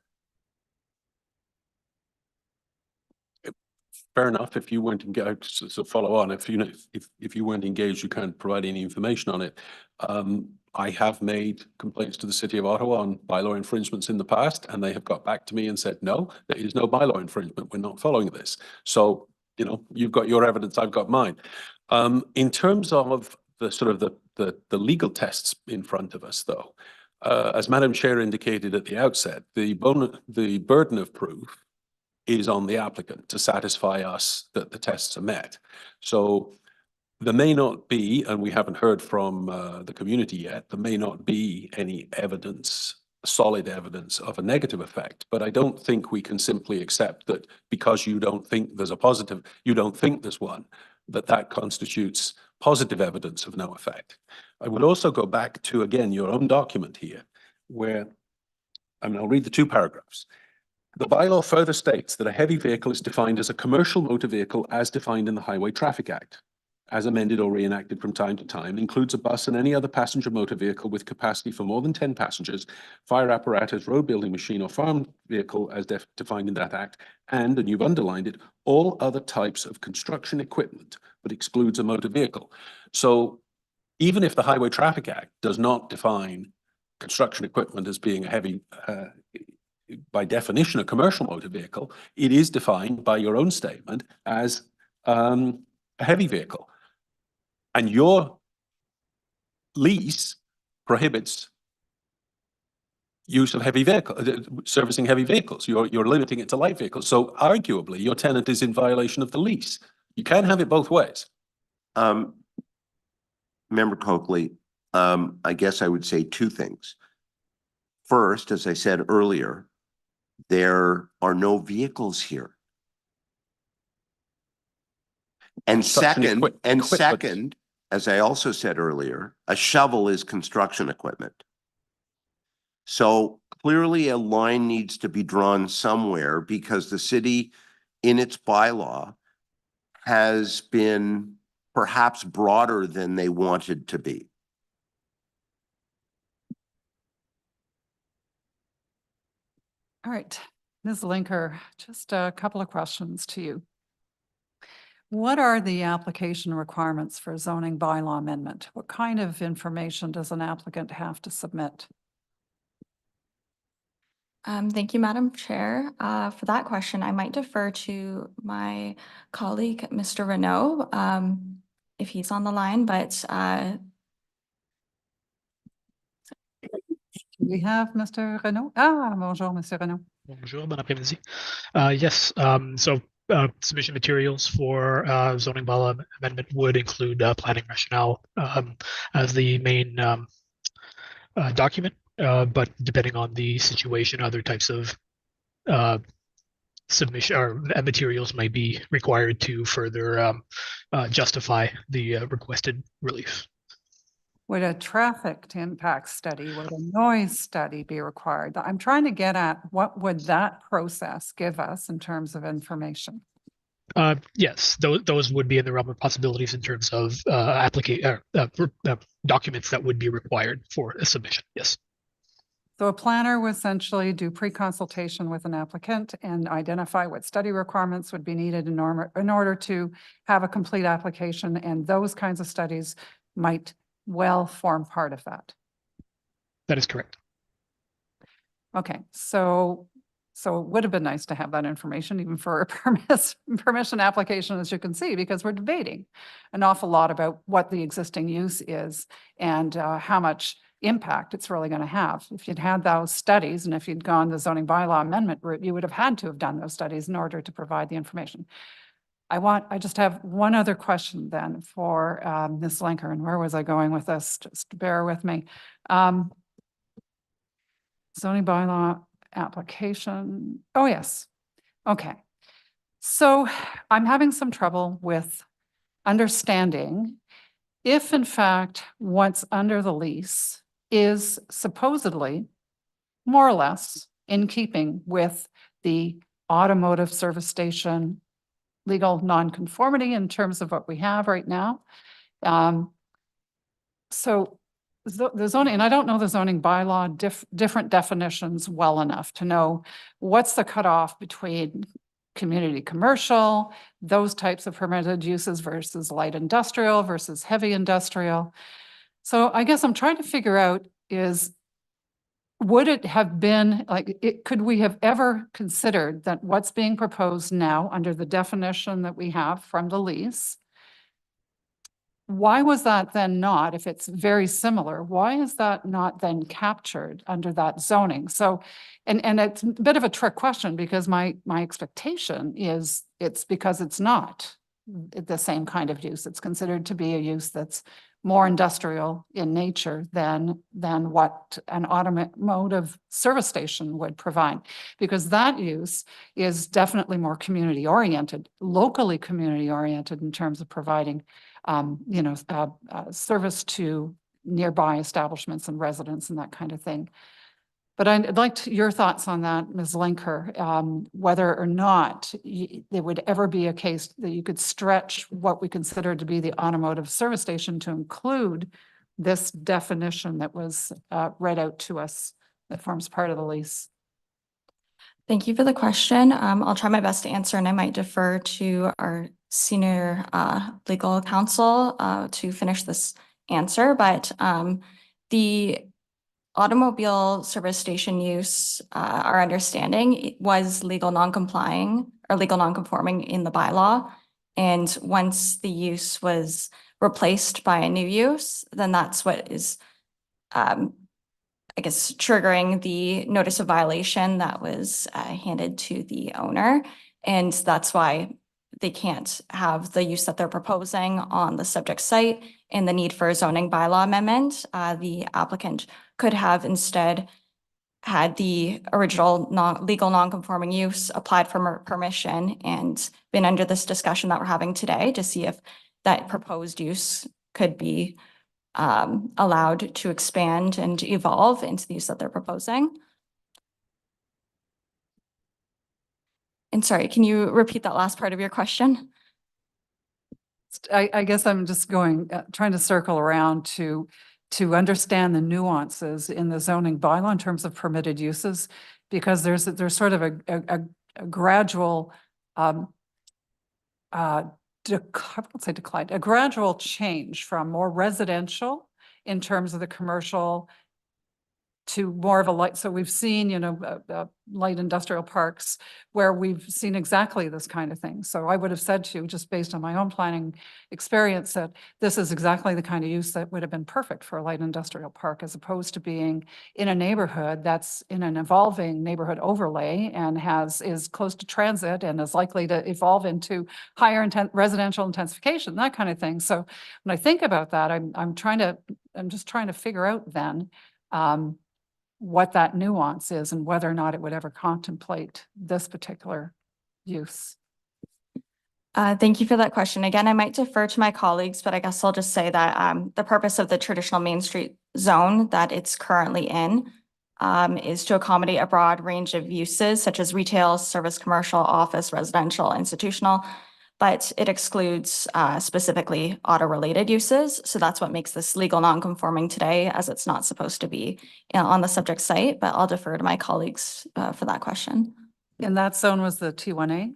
Fair enough. If you weren't engaged, so follow on. If you weren't engaged, you can't provide any information on it. I have made complaints to the City of Ottawa on bylaw infringements in the past, and they have got back to me and said, no, there is no bylaw infringement. We're not following this. So, you know, you've got your evidence, I've got mine. In terms of the sort of the legal tests in front of us, though, as Madam Chair indicated at the outset, the burden of proof is on the applicant to satisfy us that the tests are met. So there may not be, and we haven't heard from the community yet, there may not be any evidence, solid evidence of a negative effect. But I don't think we can simply accept that because you don't think there's a positive, you don't think there's one, that constitutes positive evidence of no effect. I would also go back to, again, your own document here, where, I'll read the two paragraphs. The bylaw further states that a heavy vehicle is defined as a commercial motor vehicle as defined in the Highway Traffic Act, as amended or reenacted from time to time, includes a bus and any other passenger motor vehicle with capacity for more than 10 passengers, fire apparatus, road building machine, or farm vehicle as defined in that act, and you've underlined it, all other types of construction equipment, but excludes a motor vehicle. So even if the Highway Traffic Act does not define construction equipment as being a heavy, by definition, a commercial motor vehicle, it is defined by your own statement as a heavy vehicle. And your lease prohibits use of heavy vehicle, servicing heavy vehicles. You're limiting it to light vehicles. So arguably, your tenant is in violation of the lease. You can't have it both ways. Member Coakley, I guess I would say two things. First, as I said earlier, there are no vehicles here. And second, as I also said earlier, a shovel is construction equipment. So clearly a line needs to be drawn somewhere because the city in its bylaw has been perhaps broader than they wanted to be. All right, Ms. Linker, just a couple of questions to you. What are the application requirements for a zoning bylaw amendment? What kind of information does an applicant have to submit? Thank you, Madam Chair. For that question, I might defer to my colleague, Mr. Renaud, if he's on the line, but We have Mr. Renaud. Ah, bonjour, Monsieur Renaud. Bonjour, bon après-midi. Yes, so submission materials for zoning bylaw amendment would include planning rationale as the main document, but depending on the situation, other types of submission or materials might be required to further justify the requested relief. Would a traffic impact study, would a noise study be required? I'm trying to get at what would that process give us in terms of information? Yes, those would be in the realm of possibilities in terms of documents that would be required for a submission. Yes. So a planner would essentially do pre-consultation with an applicant and identify what study requirements would be needed in order to have a complete application, and those kinds of studies might well form part of that. That is correct. Okay, so it would have been nice to have that information even for a permission application, as you can see, because we're debating an awful lot about what the existing use is and how much impact it's really going to have. If you'd had those studies and if you'd gone the zoning bylaw amendment route, you would have had to have done those studies in order to provide the information. I just have one other question then for Ms. Linker, and where was I going with this? Just bear with me. Zoning bylaw application. Oh, yes. Okay. So I'm having some trouble with understanding if in fact what's under the lease is supposedly more or less in keeping with the automotive service station legal nonconformity in terms of what we have right now. So the zoning, and I don't know the zoning bylaw different definitions well enough to know what's the cutoff between community commercial, those types of permitted uses versus light industrial versus heavy industrial. So I guess I'm trying to figure out is, would it have been could we have ever considered that what's being proposed now under the definition that we have from the lease why was that then not, if it's very similar, why is that not then captured under that zoning? So, and it's a bit of a trick question because my expectation is it's because it's not the same kind of use. It's considered to be a use that's more industrial in nature than what an automotive service station would provide. Because that use is definitely more community oriented, locally community oriented in terms of providing service to nearby establishments and residents and that kind of thing. But I'd like your thoughts on that, Ms. Linker, whether or not there would ever be a case that you could stretch what we consider to be the automotive service station to include this definition that was read out to us that forms part of the lease. Thank you for the question. I'll try my best to answer, and I might defer to our senior legal counsel to finish this answer. But the automobile service station use, our understanding was legal non-complying or legal non-conforming in the bylaw. And once the use was replaced by a new use, then that's what is, I guess, triggering the notice of violation that was handed to the owner. And that's why they can't have the use that they're proposing on the subject site and the need for a zoning bylaw amendment. The applicant could have instead had the original legal non-conforming use applied for permission and been under this discussion that we're having today to see if that proposed use could be allowed to expand and evolve into the use that they're proposing. And sorry, can you repeat that last part of your question? I guess I'm just trying to circle around to understand the nuances in the zoning bylaw in terms of permitted uses, because there's sort of a gradual, I won't say decline, a gradual change from more residential in terms of the commercial to more of a light. So we've seen, light industrial parks where we've seen exactly this kind of thing. So I would have said to you, just based on my own planning experience, that this is exactly the kind of use that would have been perfect for a light industrial park, as opposed to being in a neighborhood that's in an evolving neighborhood overlay and is close to transit and is likely to evolve into higher residential intensification, that kind of thing. So when I think about that, I'm just trying to figure out then what that nuance is and whether or not it would ever contemplate this particular use. Thank you for that question. Again, I might defer to my colleagues, but I guess I'll just say that the purpose of the traditional Main Street zone that it's currently in is to accommodate a broad range of uses such as retail, service, commercial, office, residential, institutional, but it excludes specifically auto-related uses. So that's what makes this legal non-conforming today, as it's not supposed to be on the subject site, but I'll defer to my colleagues for that question. And that zone was the T1A?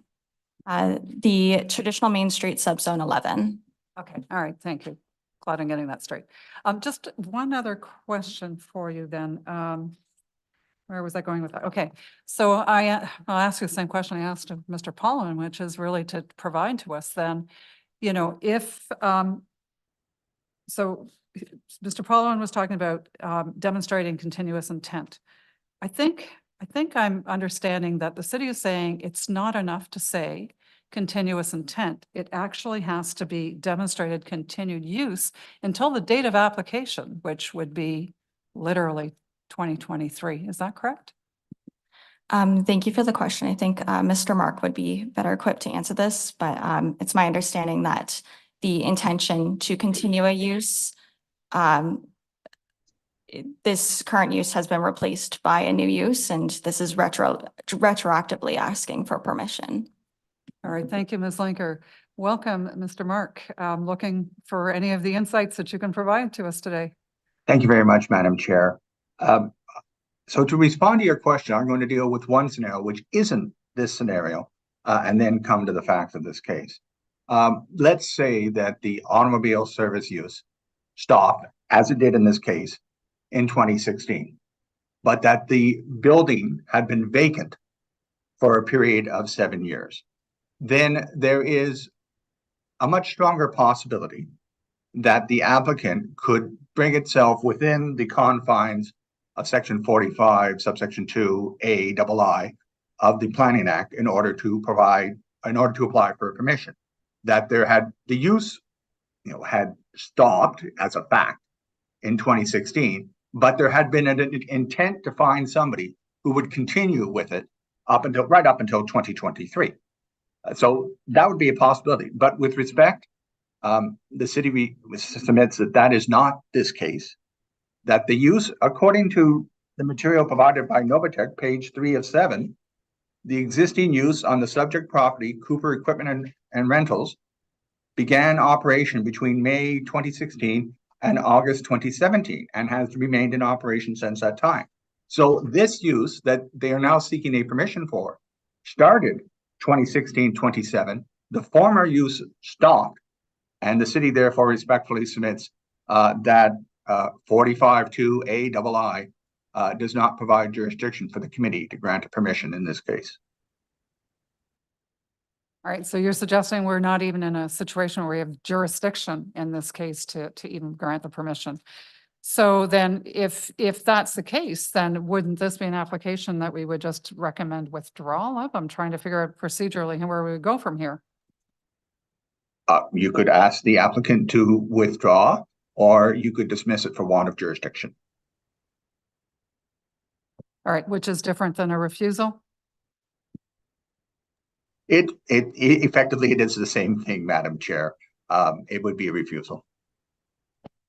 The traditional Main Street subzone 11. Okay, all right, thank you. Glad I'm getting that straight. Just one other question for you then. Where was I going with that? Okay, so I'll ask you the same question I asked of Mr. Pollan, which is really to provide to us then, if, so Mr. Pollan was talking about demonstrating continuous intent. I think I'm understanding that the city is saying it's not enough to say continuous intent. It actually has to be demonstrated continued use until the date of application, which would be literally 2023. Is that correct? Thank you for the question. I think Mr. Mark would be better equipped to answer this, but it's my understanding that the intention to continue a use, this current use has been replaced by a new use, and this is retroactively asking for permission. All right, thank you, Ms. Linker. Welcome, Mr. Mark. I'm looking for any of the insights that you can provide to us today. Thank you very much, Madam Chair. So to respond to your question, I'm going to deal with one scenario, which isn't this scenario, and then come to the facts of this case. Let's say that the automobile service use stopped, as it did in this case, in 2016, but that the building had been vacant for a period of 7 years. Then there is a much stronger possibility that the applicant could bring itself within the confines of section 45, subsection 2, II of the Planning Act in order to apply for a permission. That the use, had stopped as a fact in 2016, but there had been an intent to find somebody who would continue with it right up until 2023. So that would be a possibility. But with respect, the city submits that is not this case, that the use, according to the material provided by Novatech, page 3 of 7, the existing use on the subject property, Cooper Equipment and Rentals, began operation between May 2016 and August 2017 and has remained in operation since that time. So this use that they are now seeking a permission for started 2016-27. The former use stopped, and the city therefore respectfully submits that 45-2 II does not provide jurisdiction for the committee to grant a permission in this case. All right, so you're suggesting we're not even in a situation where we have jurisdiction in this case to even grant the permission. So then if that's the case, then wouldn't this be an application that we would just recommend withdrawal of? I'm trying to figure out procedurally where we would go from here. You could ask the applicant to withdraw, or you could dismiss it for want of jurisdiction. All right, which is different than a refusal? It effectively, it is the same thing, Madam Chair. It would be a refusal.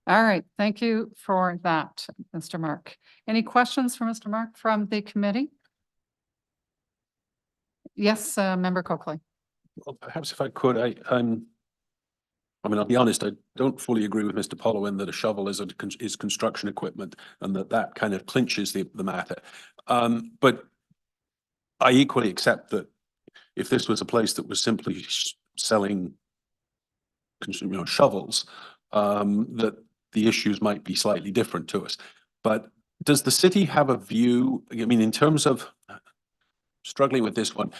All right, thank you for that, Mr. Mark. Any questions for Mr. Mark from the committee? Yes, Member Coakley. Well, perhaps if I could, I mean, I'll be honest, I don't fully agree with Mr. Pollowin that a shovel is construction equipment and that kind of clinches the matter. But I equally accept that if this was a place that was simply selling shovels, that the issues might be slightly different to us. But does the city have a view, I mean, in terms of struggling with this one,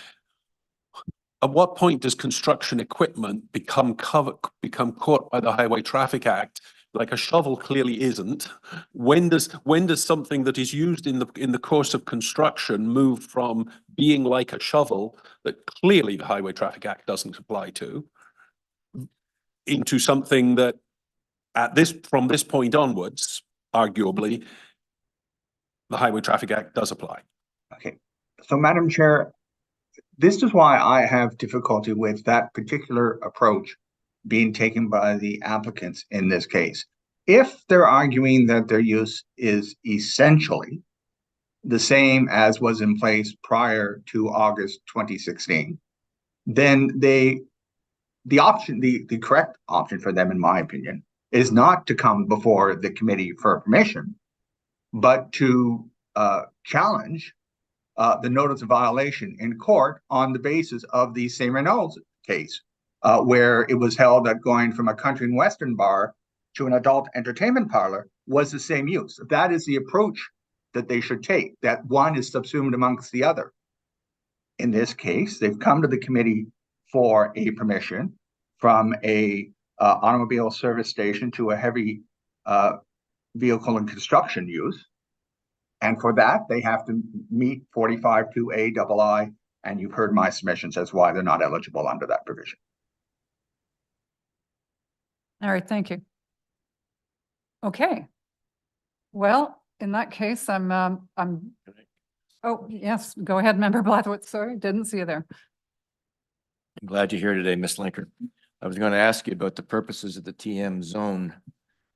at what point does construction equipment become caught by the Highway Traffic Act? Like a shovel clearly isn't. When does something that is used in the course of construction move from being like a shovel that clearly the Highway Traffic Act doesn't apply to, into something that from this point onwards, arguably, the Highway Traffic Act does apply? Okay, so Madam Chair, this is why I have difficulty with that particular approach being taken by the applicants in this case. If they're arguing that their use is essentially the same as was in place prior to August 2016, then the correct option for them, in my opinion, is not to come before the committee for permission, but to challenge the notice of violation in court on the basis of the St. Reynolds case, where it was held that going from a country and western bar to an adult entertainment parlor was the same use. That is the approach that they should take, that one is subsumed amongst the other. In this case, they've come to the committee for a permission from a automobile service station to a heavy vehicle and construction use. And for that, they have to meet 45-2 II, and you've heard my submissions as why they're not eligible under that provision. All right, thank you. Okay. Well, in that case, oh, yes, go ahead, Member Blathwood. Sorry, didn't see you there. I'm glad you're here today, Ms. Linker. I was going to ask you about the purposes of the TM zone,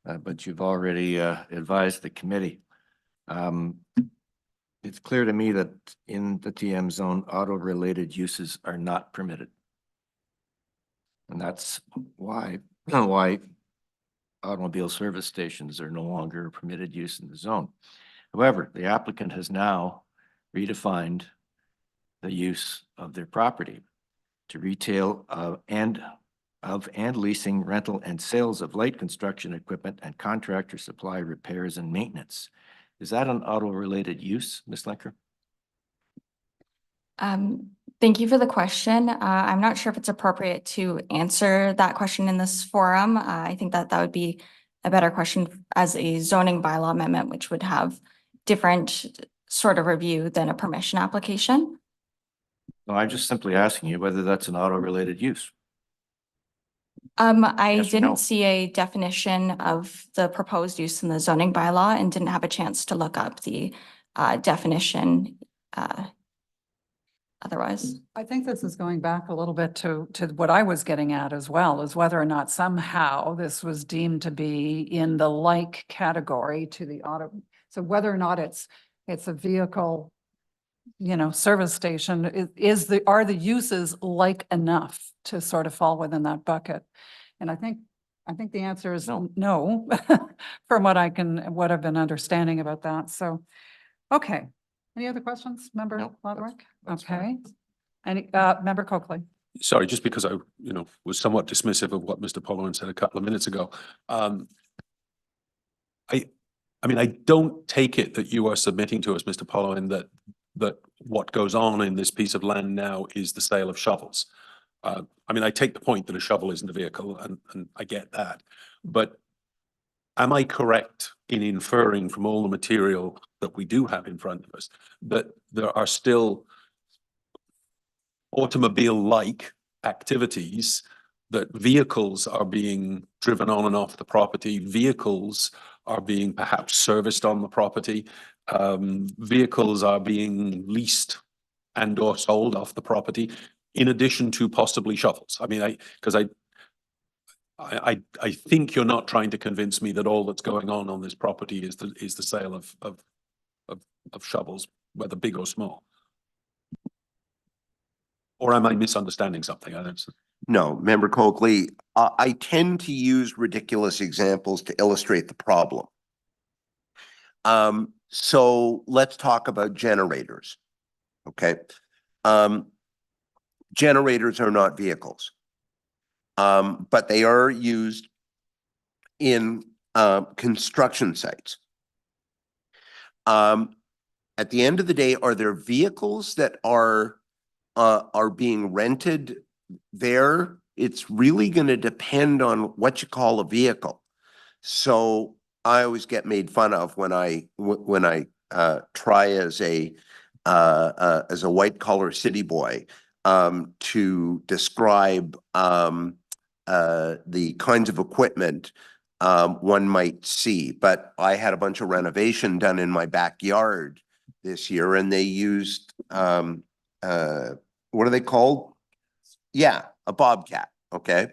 but you've already advised the committee. It's clear to me that in the TM zone, auto-related uses are not permitted. And that's why automobile service stations are no longer a permitted use in the zone. However, the applicant has now redefined the use of their property to retail and leasing, rental and sales of light construction equipment and contractor supply repairs and maintenance. Is that an auto-related use, Ms. Linker? Thank you for the question. I'm not sure if it's appropriate to answer that question in this forum. I think that would be a better question as a zoning bylaw amendment, which would have different sort of review than a permission application. No, I'm just simply asking you whether that's an auto-related use. I Yes or no? didn't see a definition of the proposed use in the zoning bylaw and didn't have a chance to look up the definition otherwise. I think this is going back a little bit to what I was getting at as well, is whether or not somehow this was deemed to be in the like category to the auto. So whether or not it's a vehicle, you know, service station, are the uses like enough to sort of fall within that bucket? And I think the answer is no, from what I've been understanding about that. So, okay. Any other questions, Member Lodwick? Okay. Any, Member Coakley? Sorry, just because I, was somewhat dismissive of what Mr. Poloin said a couple of minutes ago. I mean, I don't take it that you are submitting to us, Mr. Poloin, that what goes on in this piece of land now is the sale of shovels. I mean, I take the point that a shovel isn't a vehicle, and I get that. But am I correct in inferring from all the material that we do have in front of us that there are still automobile-like activities, that vehicles are being driven on and off the property, vehicles are being perhaps serviced on the property, vehicles are being leased and or sold off the property, in addition to possibly shovels? I mean, I think you're not trying to convince me that all that's going on this property is the sale of shovels, whether big or small. Or am I misunderstanding something? I don't. No, Member Coakley, I tend to use ridiculous examples to illustrate the problem. So let's talk about generators. Okay. Generators are not vehicles, but they are used in construction sites. At the end of the day, are there vehicles that are being rented there? It's really going to depend on what you call a vehicle. So I always get made fun of when I try as a white collar city boy to describe the kinds of equipment one might see. But I had a bunch of renovation done in my backyard this year, and they used what are they called? Yeah, a Bobcat. Okay.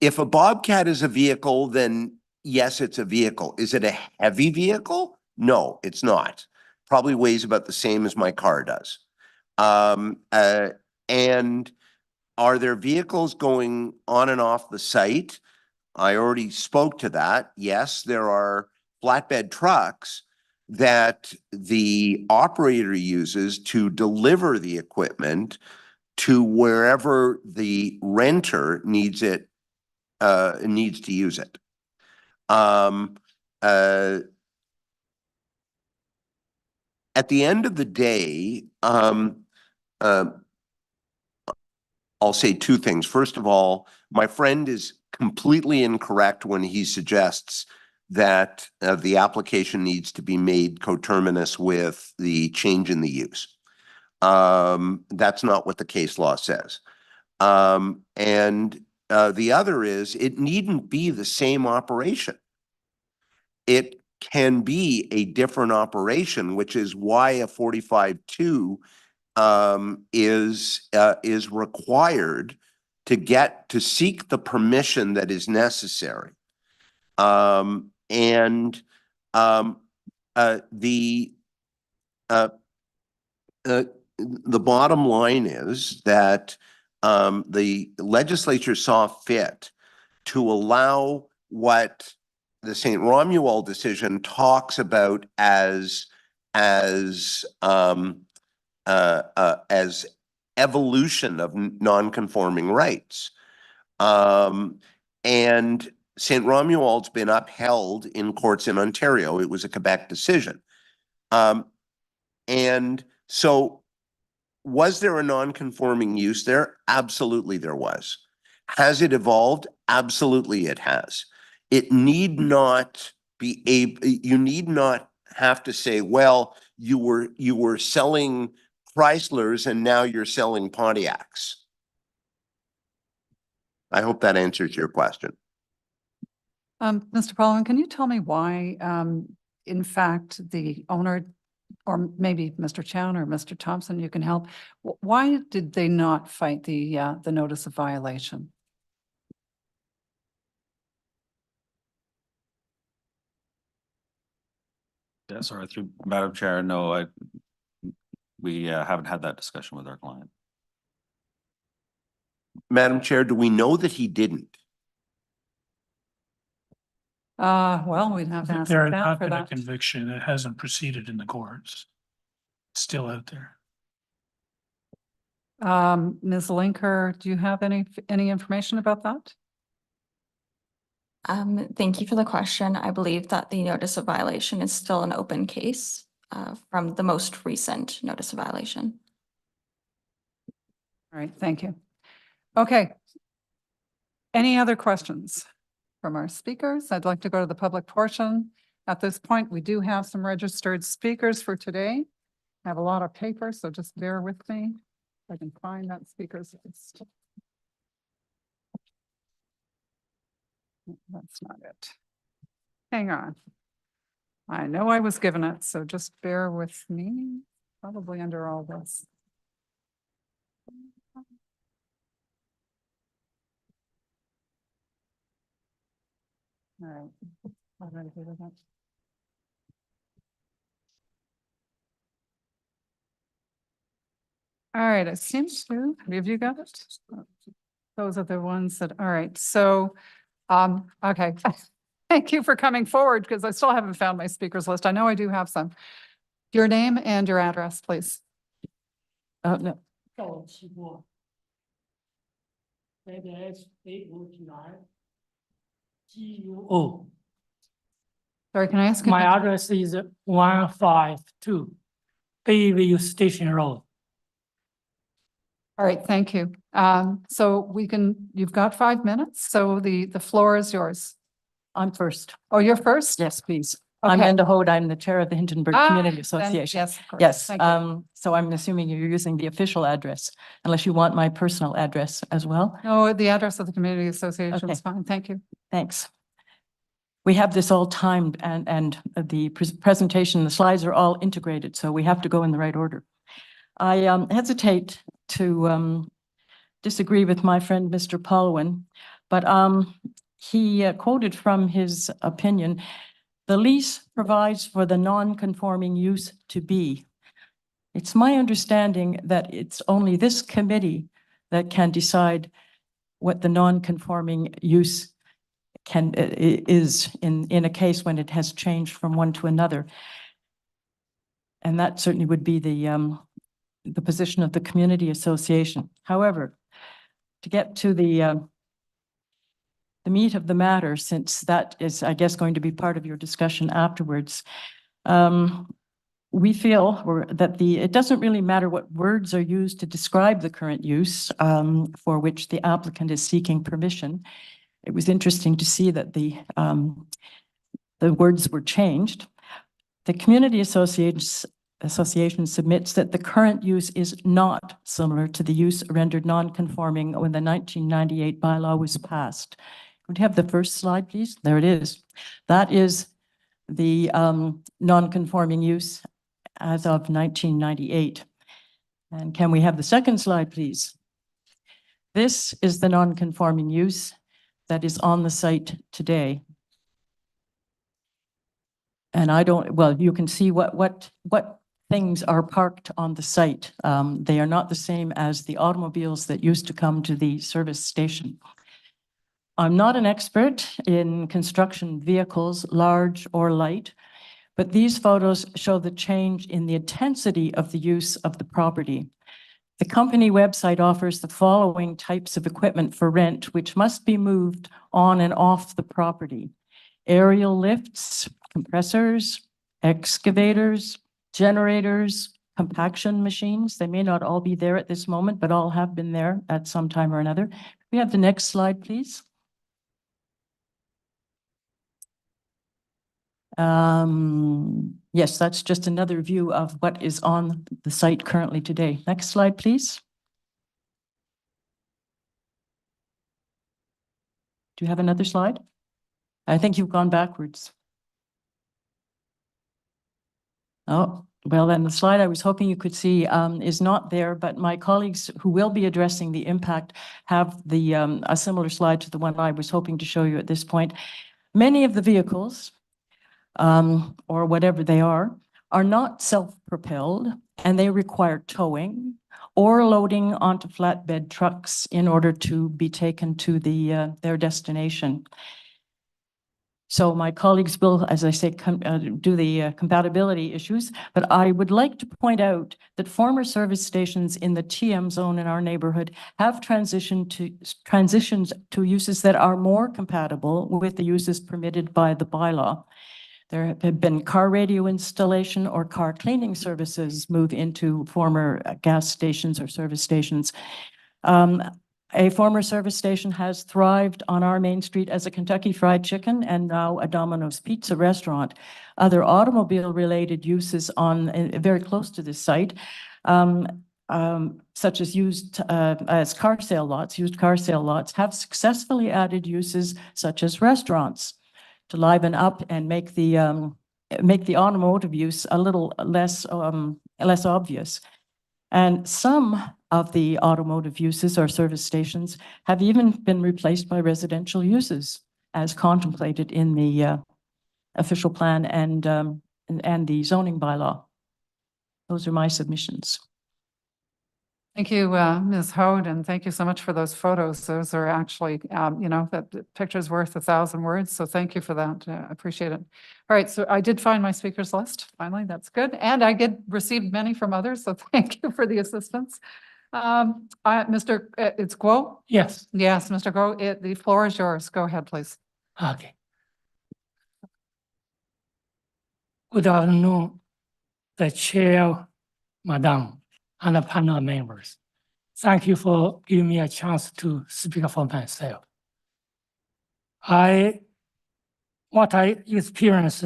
If a Bobcat is a vehicle, then yes, it's a vehicle. Is it a heavy vehicle? No, it's not. Probably weighs about the same as my car does. And are there vehicles going on and off the site? I already spoke to that. Yes, there are flatbed trucks that the operator uses to deliver the equipment to wherever the renter needs it, needs to use it. At the end of the day, I'll say two things. First of all, my friend is completely incorrect when he suggests that the application needs to be made coterminous with the change in the use. That's not what the case law says. And the other is, it needn't be the same operation. It can be a different operation, which is why a 45-2 is required to seek the permission that is necessary. The bottom line is that the legislature saw fit to allow what the St. Romuald decision talks about as evolution of non-conforming rights. And St. Romuald's been upheld in courts in Ontario. It was a Quebec decision. And so Was there a non-conforming use there? Absolutely there was. Has it evolved? Absolutely it has. It need not be you need not have to say, well, you were selling Chryslers and now you're selling Pontiacs. I hope that answers your question. Mr. Paulin, can you tell me why, in fact, the owner, or maybe Mr. Chown or Mr. Thompson, you can help, why did they not fight the notice of violation? Yeah, sorry, through Madam Chair, no, we haven't had that discussion with our client. Madam Chair, do we know that he didn't? Well, we'd have to ask There has staff not for been a that. conviction. It hasn't proceeded in the courts. It's still out there. Ms. Linker, do you have any information about that? Thank you for the question. I believe that the notice of violation is still an open case from the most recent notice of violation. All right, thank you. Okay. Any other questions from our speakers? I'd like to go to the public portion. At this point, we do have some registered speakers for today. I have a lot of paper, so just bear with me. If I can find that speaker's list. That's not it. Hang on. I know I was given it, so just bear with me, probably under all this. All right. How do I do that? All right, it seems to, have you got it? Those are the ones that, all right, so, okay. Thank you for coming forward because I still haven't found my speakers list. I know I do have some. Your name and your address, please. Oh, no. Oh, Sorry, can I ask you? my address is 152 Bayview Station Road. All right, thank you. So you've got 5 minutes, so the floor is yours. I'm first. Oh, you're first? Yes, please. I'm Okay. Linda Hode. I'm the chair of the Hintonburg Community Then Association. Yes, of course. Yes, Thank you. so I'm assuming you're using the official address, unless you want my personal address as well. No, the address of the community association is Okay. fine. Thank you. Thanks. We have this all timed and the presentation, the slides are all integrated, so we have to go in the right order. I hesitate to disagree with my friend, Mr. Paulin, but he quoted from his opinion, the lease provides for the non-conforming use to be. It's my understanding that it's only this committee that can decide what the non-conforming use is in a case when it has changed from one to another. And that certainly would be the position of the community association. However, to get to the meat of the matter, since that is, I guess, going to be part of your discussion afterwards, we feel that it doesn't really matter what words are used to describe the current use for which the applicant is seeking permission. It was interesting to see that the words were changed. The community association submits that the current use is not similar to the use rendered non-conforming when the 1998 bylaw was passed. Would you have the first slide, please? There it is. That is the non-conforming use as of 1998. And can we have the second slide, please? This is the non-conforming use that is on the site today. And you can see what things are parked on the site. They are not the same as the automobiles that used to come to the service station. I'm not an expert in construction vehicles, large or light, but these photos show the change in the intensity of the use of the property. The company website offers the following types of equipment for rent, which must be moved on and off the property: aerial lifts, compressors, excavators, generators, compaction machines. They may not all be there at this moment, but all have been there at some time or another. We have the next slide, please. Yes, that's just another view of what is on the site currently today. Next slide, please. Do you have another slide? I think you've gone backwards. Oh, well, then the slide I was hoping you could see is not there, but my colleagues who will be addressing the impact have the a similar slide to the one I was hoping to show you at this point. Many of the vehicles, or whatever they are not self-propelled, and they require towing or loading onto flatbed trucks in order to be taken to their destination. So my colleagues will, as I say, do the compatibility issues, but I would like to point out that former service stations in the TM zone in our neighborhood have transitioned to uses that are more compatible with the uses permitted by the bylaw. There have been car radio installation or car cleaning services move into former gas stations or service stations. A former service station has thrived on our main street as a Kentucky Fried Chicken and now a Domino's Pizza restaurant. Other automobile-related uses very close to this site, such as used car sale lots, have successfully added uses such as restaurants to liven up and make the automotive use a little less obvious. And some of the automotive uses or service stations have even been replaced by residential uses as contemplated in the official plan and the zoning bylaw. Those are my submissions. Thank you, Ms. Hode, and thank you so much for those photos. Those are actually, that picture's worth 1,000 words, so thank you for that. I appreciate it. All right, so I did find my speakers list, finally, that's good. And I did receive many from others, so thank you for the assistance. It's Guo? Yes. Yes, Mr. Guo, the floor is yours. Go ahead, please. Okay. Good afternoon, the chair, madam, and the panel members. Thank you for giving me a chance to speak for myself. What I experienced,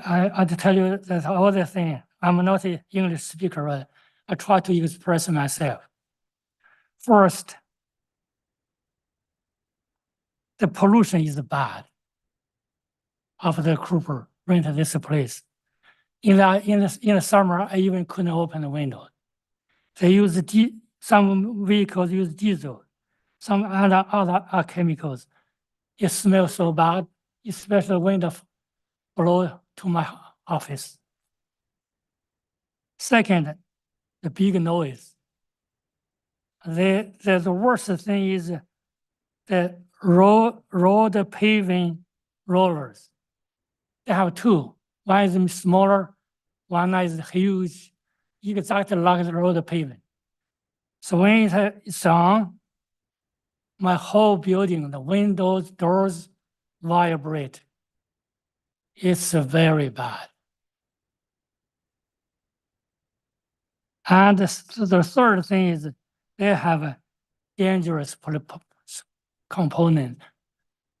I tell you that other thing, I'm not an English speaker, but I try to express myself. First, the pollution is bad after the Groupe rented this place. In the summer, I even couldn't open the window. They use some vehicles use diesel, some other chemicals. It smells so bad, especially when the blow to my office. Second, the big noise. The worst thing is the road paving rollers. They have two. One is smaller, one is huge, exactly like the road paving. So when it's on, my whole building, the windows, doors vibrate. It's very bad. And the third thing is they have a dangerous component,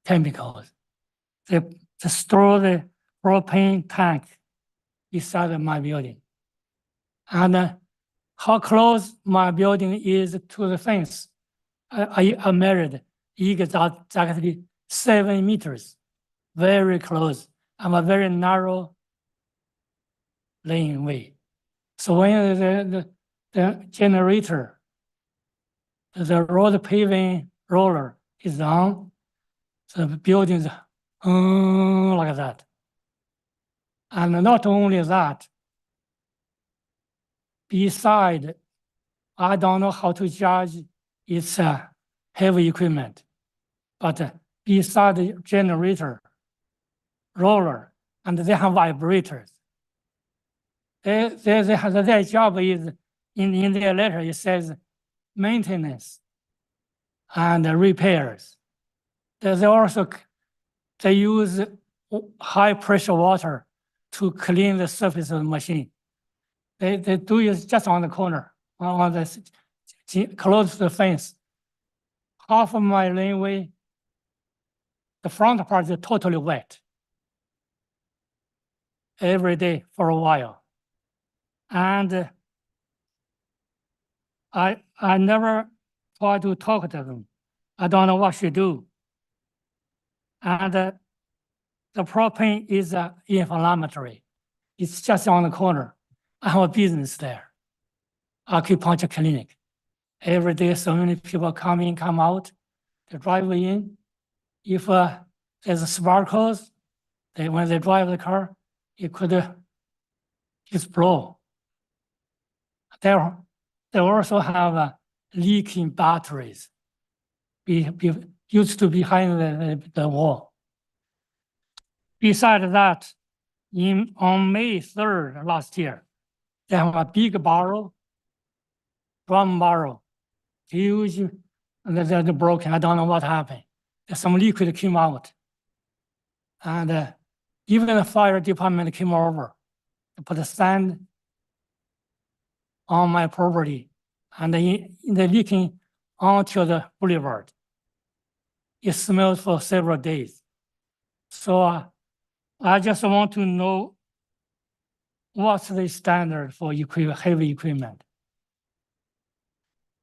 chemicals. They store the propane tank beside my building. And how close my building is to the fence, I measured exactly 7 meters, very close. I'm a very narrow lane way. So when the generator, the road paving roller is on, the building's like that. And not only that, beside, I don't know how to judge its heavy equipment, but beside the generator, roller, and they have vibrators. Their job is, in their letter, it says maintenance and repairs. They use high pressure water to clean the surface of the machine. They do it just on the corner, on close to the fence. Half of my laneway, the front part is totally wet every day for a while. And I never try to talk to them. I don't know what to do. And the propane is inflammatory. It's just on the corner. I have a business there, acupuncture clinic. Every day, so many people come in, come out. They drive in. If there's sparkles, when they drive the car, it could explode. They also have leaking batteries. Used to behind the wall. Besides that, on May 3rd last year, they have a big barrel, drum barrel, huge, and they're broken. I don't know what happened. Some liquid came out. And even the fire department came over to put the sand on my property, and they're leaking onto the boulevard. It smelled for several days. So I just want to know what's the standard for heavy equipment.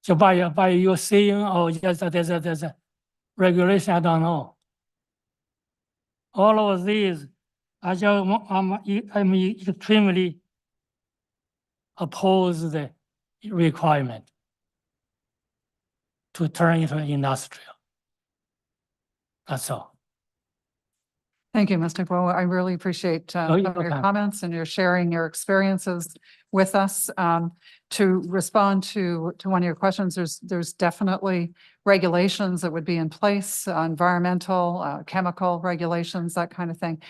So by your saying, oh, yes, there's a regulation, I don't know. All of these, I'm extremely oppose the requirement to turn into industrial. That's all. Thank you, Mr. Guo. I really appreciate some of your comments and your sharing your experiences with us. To respond to one of your questions, there's definitely regulations that would be in place, environmental, chemical regulations, that kind of thing.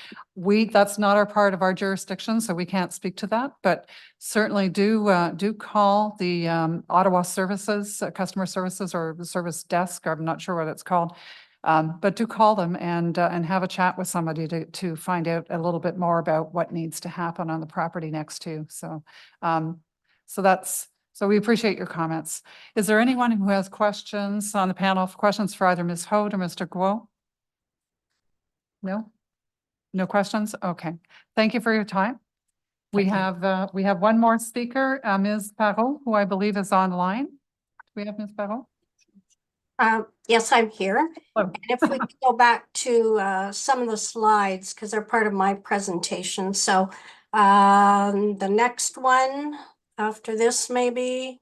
That's not our part of our jurisdiction, so we can't speak to that, but certainly do call the Ottawa Services, Customer Services, or the Service Desk, I'm not sure what it's called. But do call them and have a chat with somebody to find out a little bit more about what needs to happen on the property next to you. So, so we appreciate your comments. Is there anyone who has questions on the panel? Questions for either Ms. Hode or Mr. Guo? No? No questions? Okay. Thank you for your time. We have one more speaker, Ms. Parot, who I believe is online. Do we have Ms. Parot? Yes, I'm here. Oh. And if we could go back to some of the slides, because they're part of my presentation. So the next one after this, maybe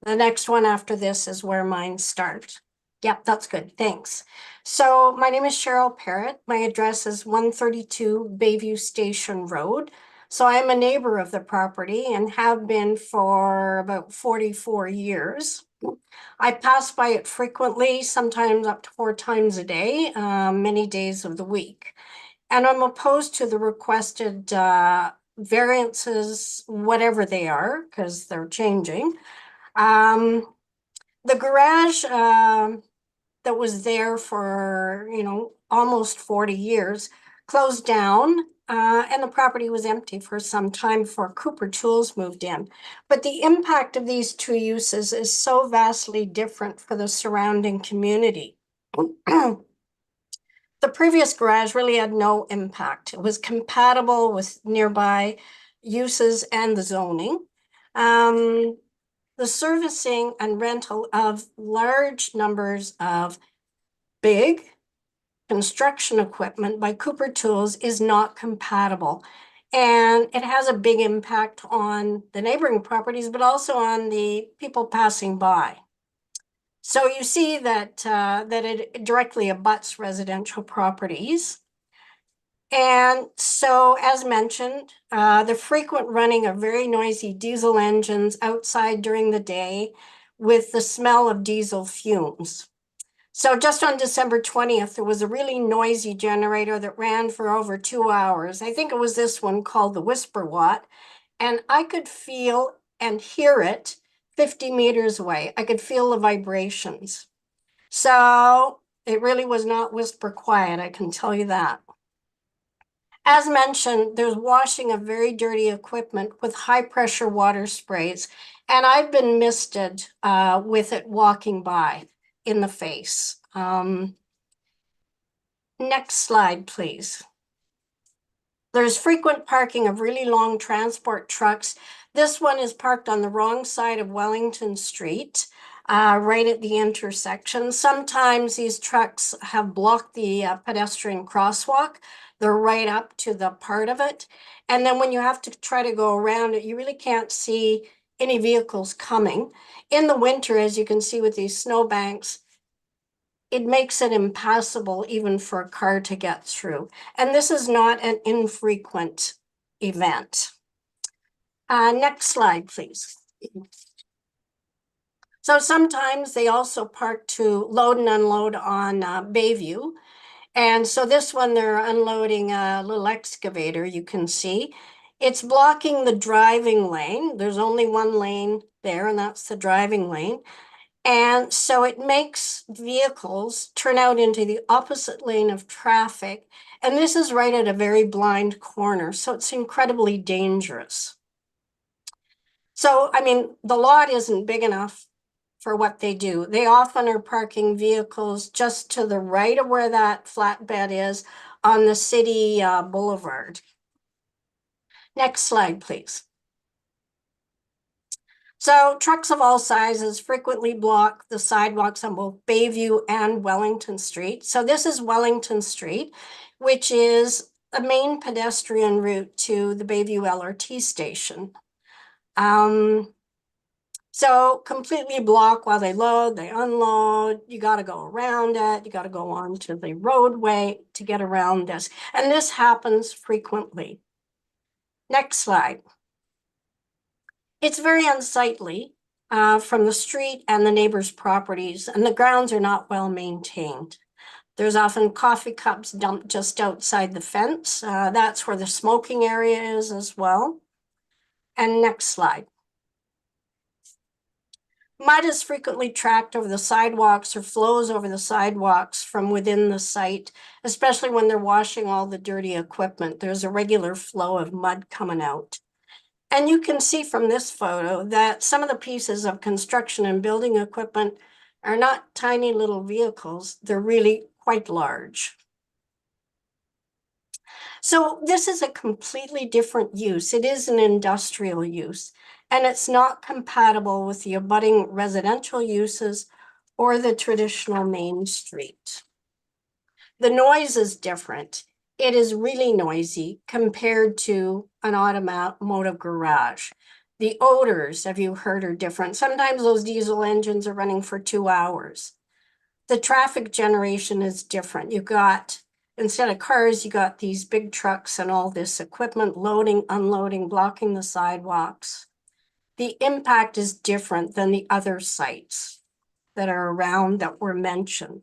the next one after this is where mine starts. Yep, that's good. Thanks. So my name is Cheryl Parrott. My address is 132 Bayview Station Road. So I am a neighbor of the property and have been for about 44 years. I pass by it frequently, sometimes up to 4 times a day, many days of the week. And I'm opposed to the requested variances, whatever they are, because they're changing. The garage that was there for, almost 40 years closed down. And the property was empty for some time before Cooper Tools moved in. But the impact of these two uses is so vastly different for the surrounding community. The previous garage really had no impact. It was compatible with nearby uses and the zoning. The servicing and rental of large numbers of big construction equipment by Cooper Tools is not compatible. And it has a big impact on the neighboring properties, but also on the people passing by. So you see that, that it directly abuts residential properties. And so, as mentioned, the frequent running of very noisy diesel engines outside during the day with the smell of diesel fumes. So just on December 20th, there was a really noisy generator that ran for over 2 hours. I think it was this one called the Whisper Watt. And I could feel and hear it 50 meters away. I could feel the vibrations. So it really was not whisper quiet, I can tell you that. As mentioned, there's washing of very dirty equipment with high pressure water sprays. And I've been misted with it walking by in the face. Next slide, please. There's frequent parking of really long transport trucks. This one is parked on the wrong side of Wellington Street, right at the intersection. Sometimes these trucks have blocked the pedestrian crosswalk. They're right up to the part of it. And then when you have to try to go around it, you really can't see any vehicles coming. In the winter, as you can see with these snowbanks, it makes it impassable even for a car to get through. And this is not an infrequent event. Next slide, please. So sometimes they also park to load and unload on Bayview. And so this one, they're unloading a little excavator, you can see. It's blocking the driving lane. There's only one lane there, and that's the driving lane. And so it makes vehicles turn out into the opposite lane of traffic. And this is right at a very blind corner, so it's incredibly dangerous. So, I mean, the lot isn't big enough for what they do. They often are parking vehicles just to the right of where that flatbed is on the city boulevard. Next slide, please. So trucks of all sizes frequently block the sidewalks on both Bayview and Wellington Street. So this is Wellington Street, which is a main pedestrian route to the Bayview LRT station. So completely block while they load, they unload, you got to go around it, you got to go on to the roadway to get around this. And this happens frequently. Next slide. It's very unsightly from the street and the neighbors' properties, and the grounds are not well maintained. There's often coffee cups dumped just outside the fence. That's where the smoking area is as well. And next slide. Mud is frequently tracked over the sidewalks or flows over the sidewalks from within the site, especially when they're washing all the dirty equipment. There's a regular flow of mud coming out. And you can see from this photo that some of the pieces of construction and building equipment are not tiny little vehicles. They're really quite large. So this is a completely different use. It is an industrial use, and it's not compatible with the abutting residential uses or the traditional main street. The noise is different. It is really noisy compared to an automotive garage. The odors, have you heard, are different. Sometimes those diesel engines are running for 2 hours. The traffic generation is different. You've got, instead of cars, you got these big trucks and all this equipment loading, unloading, blocking the sidewalks. The impact is different than the other sites that are around that were mentioned.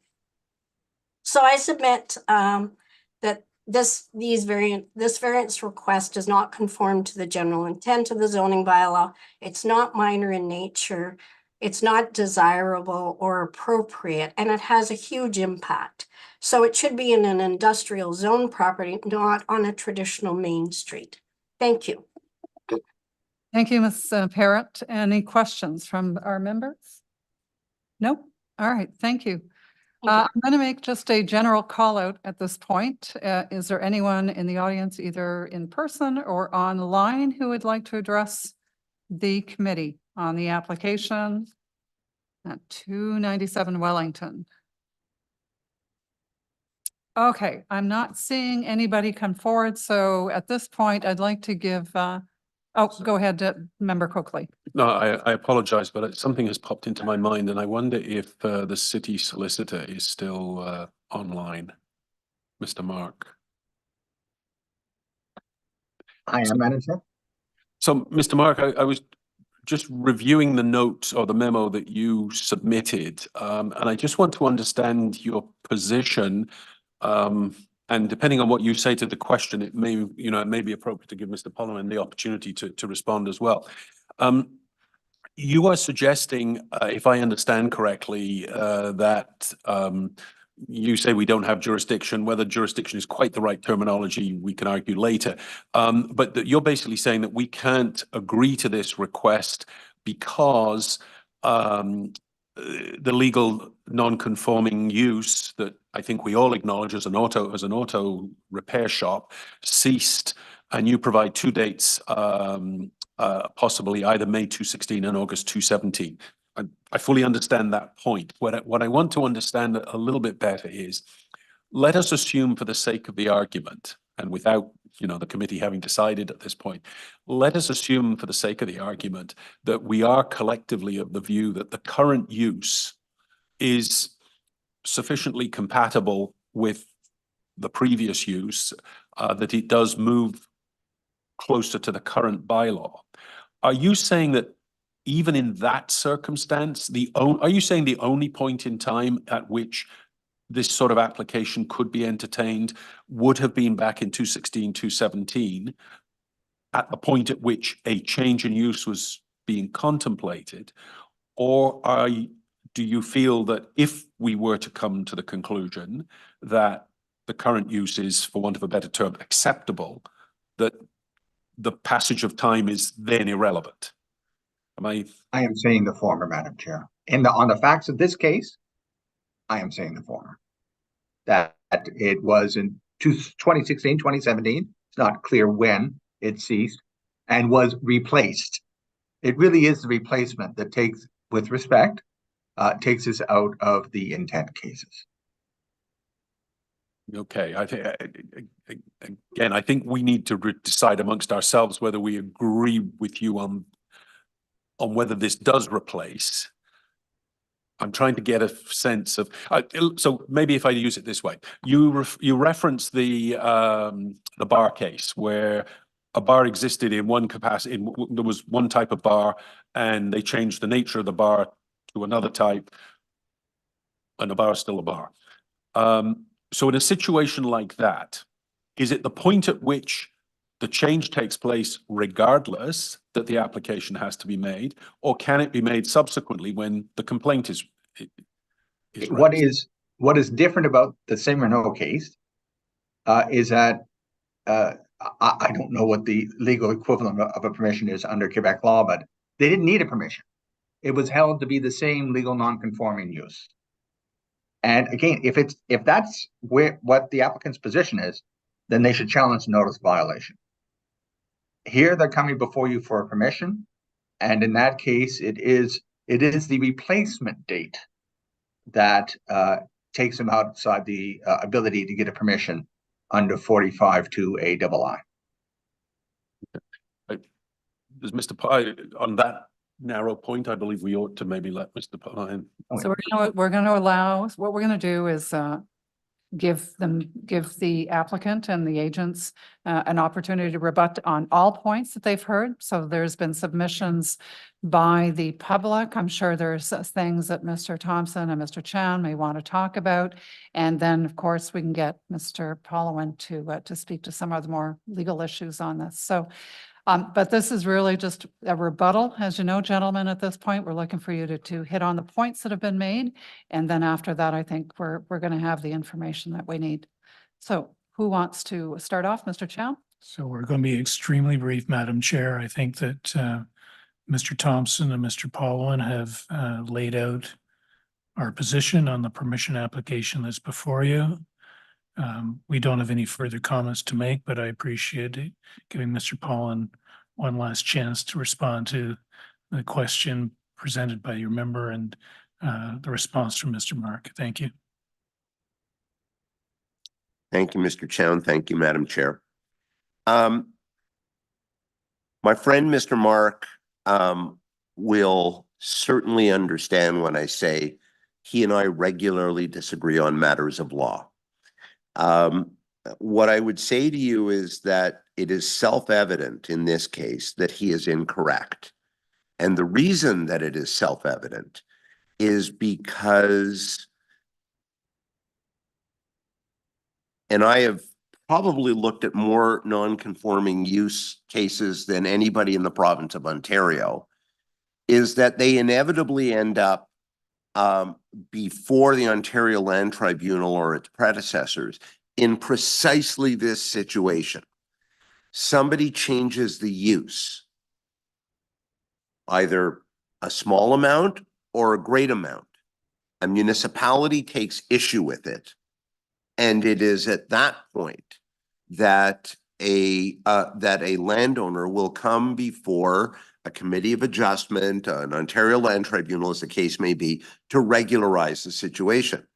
So I submit that this variance request does not conform to the general intent of the zoning bylaw. It's not minor in nature. It's not desirable or appropriate, and it has a huge impact. So it should be in an industrial zone property, not on a traditional main street. Thank you. Thank you, Ms. Parrott. Any questions from our members? No? All right, thank you. I'm going to make just a general call out at this point. Is there anyone in the audience, either in person or online, who would like to address the committee on the application at 297 Wellington? Okay, I'm not seeing anybody come forward. So at this point, I'd like to give, go ahead, Member Cookley. No, I apologize, but something has popped into my mind, and I wonder if the city solicitor is still online, Mr. Mark. I am, Madam Chair. So, Mr. Mark, I was just reviewing the notes or the memo that you submitted, and I just want to understand your position. And depending on what you say to the question, it may, it may be appropriate to give Mr. Pollerman the opportunity to respond as well. You are suggesting, if I understand correctly, that you say we don't have jurisdiction. Whether jurisdiction is quite the right terminology, we can argue later. But that you're basically saying that we can't agree to this request because the legal non-conforming use that I think we all acknowledge as an auto repair shop ceased, and you provide two dates, possibly either May 2016 and August 2017. I fully understand that point. What I want to understand a little bit better is, let us assume for the sake of the argument, and without the committee having decided at this point, let us assume for the sake of the argument that we are collectively of the view that the current use is sufficiently compatible with the previous use, that it does move closer to the current bylaw. Are you saying that even in that circumstance, are you saying the only point in time at which this sort of application could be entertained would have been back in 2016, 2017, at the point at which a change in use was being contemplated? Or do you feel that if we were to come to the conclusion that the current use is, for want of a better term, acceptable, that the passage of time is then irrelevant? I am saying the former, Madam Chair. On the facts of this case, I am saying the former. That it was in 2016, 2017. It's not clear when it ceased and was replaced. It really is the replacement that takes, with respect, takes us out of the intent cases. Okay, I think we need to decide amongst ourselves whether we agree with you on whether this does replace. I'm trying to get a sense of, so maybe if I use it this way, you reference the bar case where a bar existed in one capacity, there was one type of bar and they changed the nature of the bar to another type, and a bar is still a bar. So in a situation like that, is it the point at which the change takes place regardless that the application has to be made, or can it be made subsequently when the complaint is raised? What is different about the Saint Renaud case is that I don't know what the legal equivalent of a permission is under Quebec law, but they didn't need a permission. It was held to be the same legal non-conforming use. And again, if that's what the applicant's position is, then they should challenge notice violation. Here they're coming before you for a permission, and in that case, it is the replacement date that takes them outside the ability to get a permission under 45(2)(a)(ii). Does Mr. Pye, on that narrow point, I believe we ought to maybe let Mr. Pye. So we're going to allow, what we're going to do is give the applicant and the agents an opportunity to rebut on all points that they've heard. So there's been submissions by the public. I'm sure there's things that Mr. Thompson and Mr. Chan may want to talk about. And then, of course, we can get Mr. Pollowan to speak to some of the more legal issues on this. So but this is really just a rebuttal. As you know, gentlemen, at this point, we're looking for you to hit on the points that have been made. And then after that, I think we're going to have the information that we need. So who wants to start off? Mr. Chow? So we're going to be extremely brief, Madam Chair. I think that Mr. Thompson and Mr. Pollowan have laid out our position on the permission application that's before you. We don't have any further comments to make, but I appreciate giving Mr. Pollowan one last chance to respond to the question presented by your member and the response from Mr. Mark. Thank you. Thank you, Mr. Chown. Thank you, Madam Chair. My friend, Mr. Mark, will certainly understand when I say he and I regularly disagree on matters of law. What I would say to you is that it is self-evident in this case that he is incorrect. And the reason that it is self-evident is because, and I have probably looked at more non-conforming use cases than anybody in the province of Ontario, is that they inevitably end up before the Ontario Land Tribunal or its predecessors in precisely this situation. Somebody changes the use, either a small amount or a great amount. A municipality takes issue with it. And it is at that point that a landowner will come before a committee of adjustment, an Ontario Land Tribunal, as the case may be, to regularize the situation.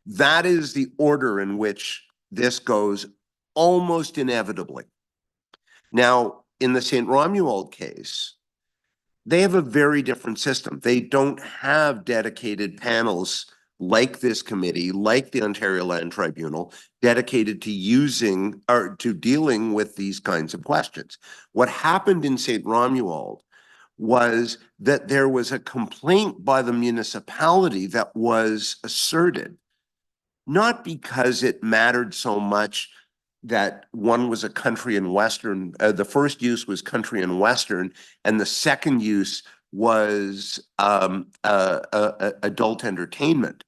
That is the order in which this goes almost inevitably. Now, in the St. Romuald case, they have a very different system. They don't have dedicated panels like this committee, like the Ontario Land Tribunal, dedicated to using or to dealing with these kinds of questions. What happened in St. Romuald was that there was a complaint by the municipality that was asserted, not because it mattered so much that one was a country and western, the first use was country and western, and the second use was adult entertainment.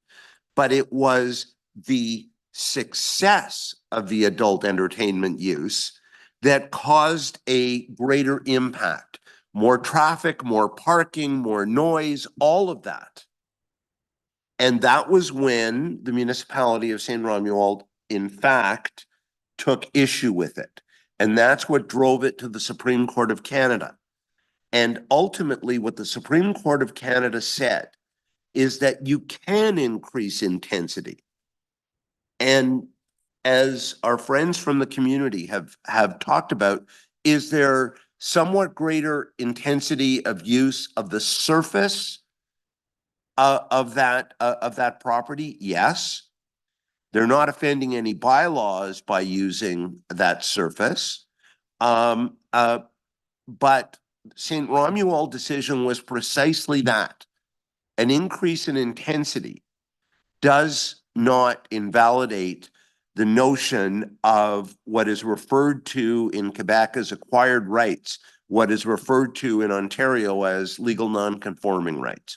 But it was the success of the adult entertainment use that caused a greater impact. More traffic, more parking, more noise, all of that. And that was when the municipality of St. Romuald, in fact, took issue with it. And that's what drove it to the Supreme Court of Canada. And ultimately, what the Supreme Court of Canada said is that you can increase intensity. And as our friends from the community have talked about, is there somewhat greater intensity of use of the surface of that property? Yes. They're not offending any bylaws by using that surface. But St. Romuald decision was precisely that. An increase in intensity does not invalidate the notion of what is referred to in Quebec as acquired rights, what is referred to in Ontario as legal non-conforming rights.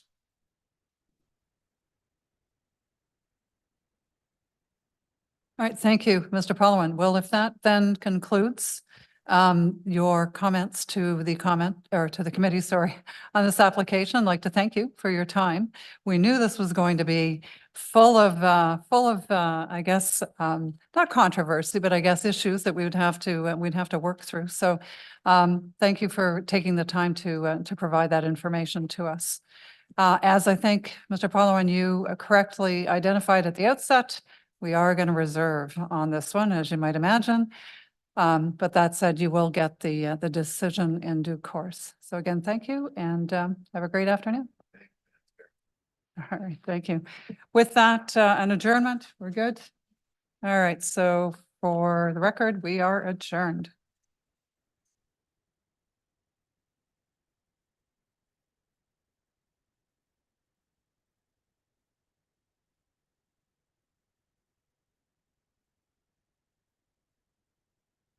All right, thank you, Mr. Pollowan. Well, if that then concludes your comments to the committee, sorry, on this application, I'd like to thank you for your time. We knew this was going to be full of, I guess, not controversy, but I guess issues that we'd have to work through. So thank you for taking the time to provide that information to us. As I think, Mr. Pollowan, you correctly identified at the outset, we are going to reserve on this one, as you might imagine. But that said, you will get the decision in due course. So again, thank you and have a great afternoon. All right, thank you. With that, an adjournment, we're good. All right, so for the record, we are adjourned.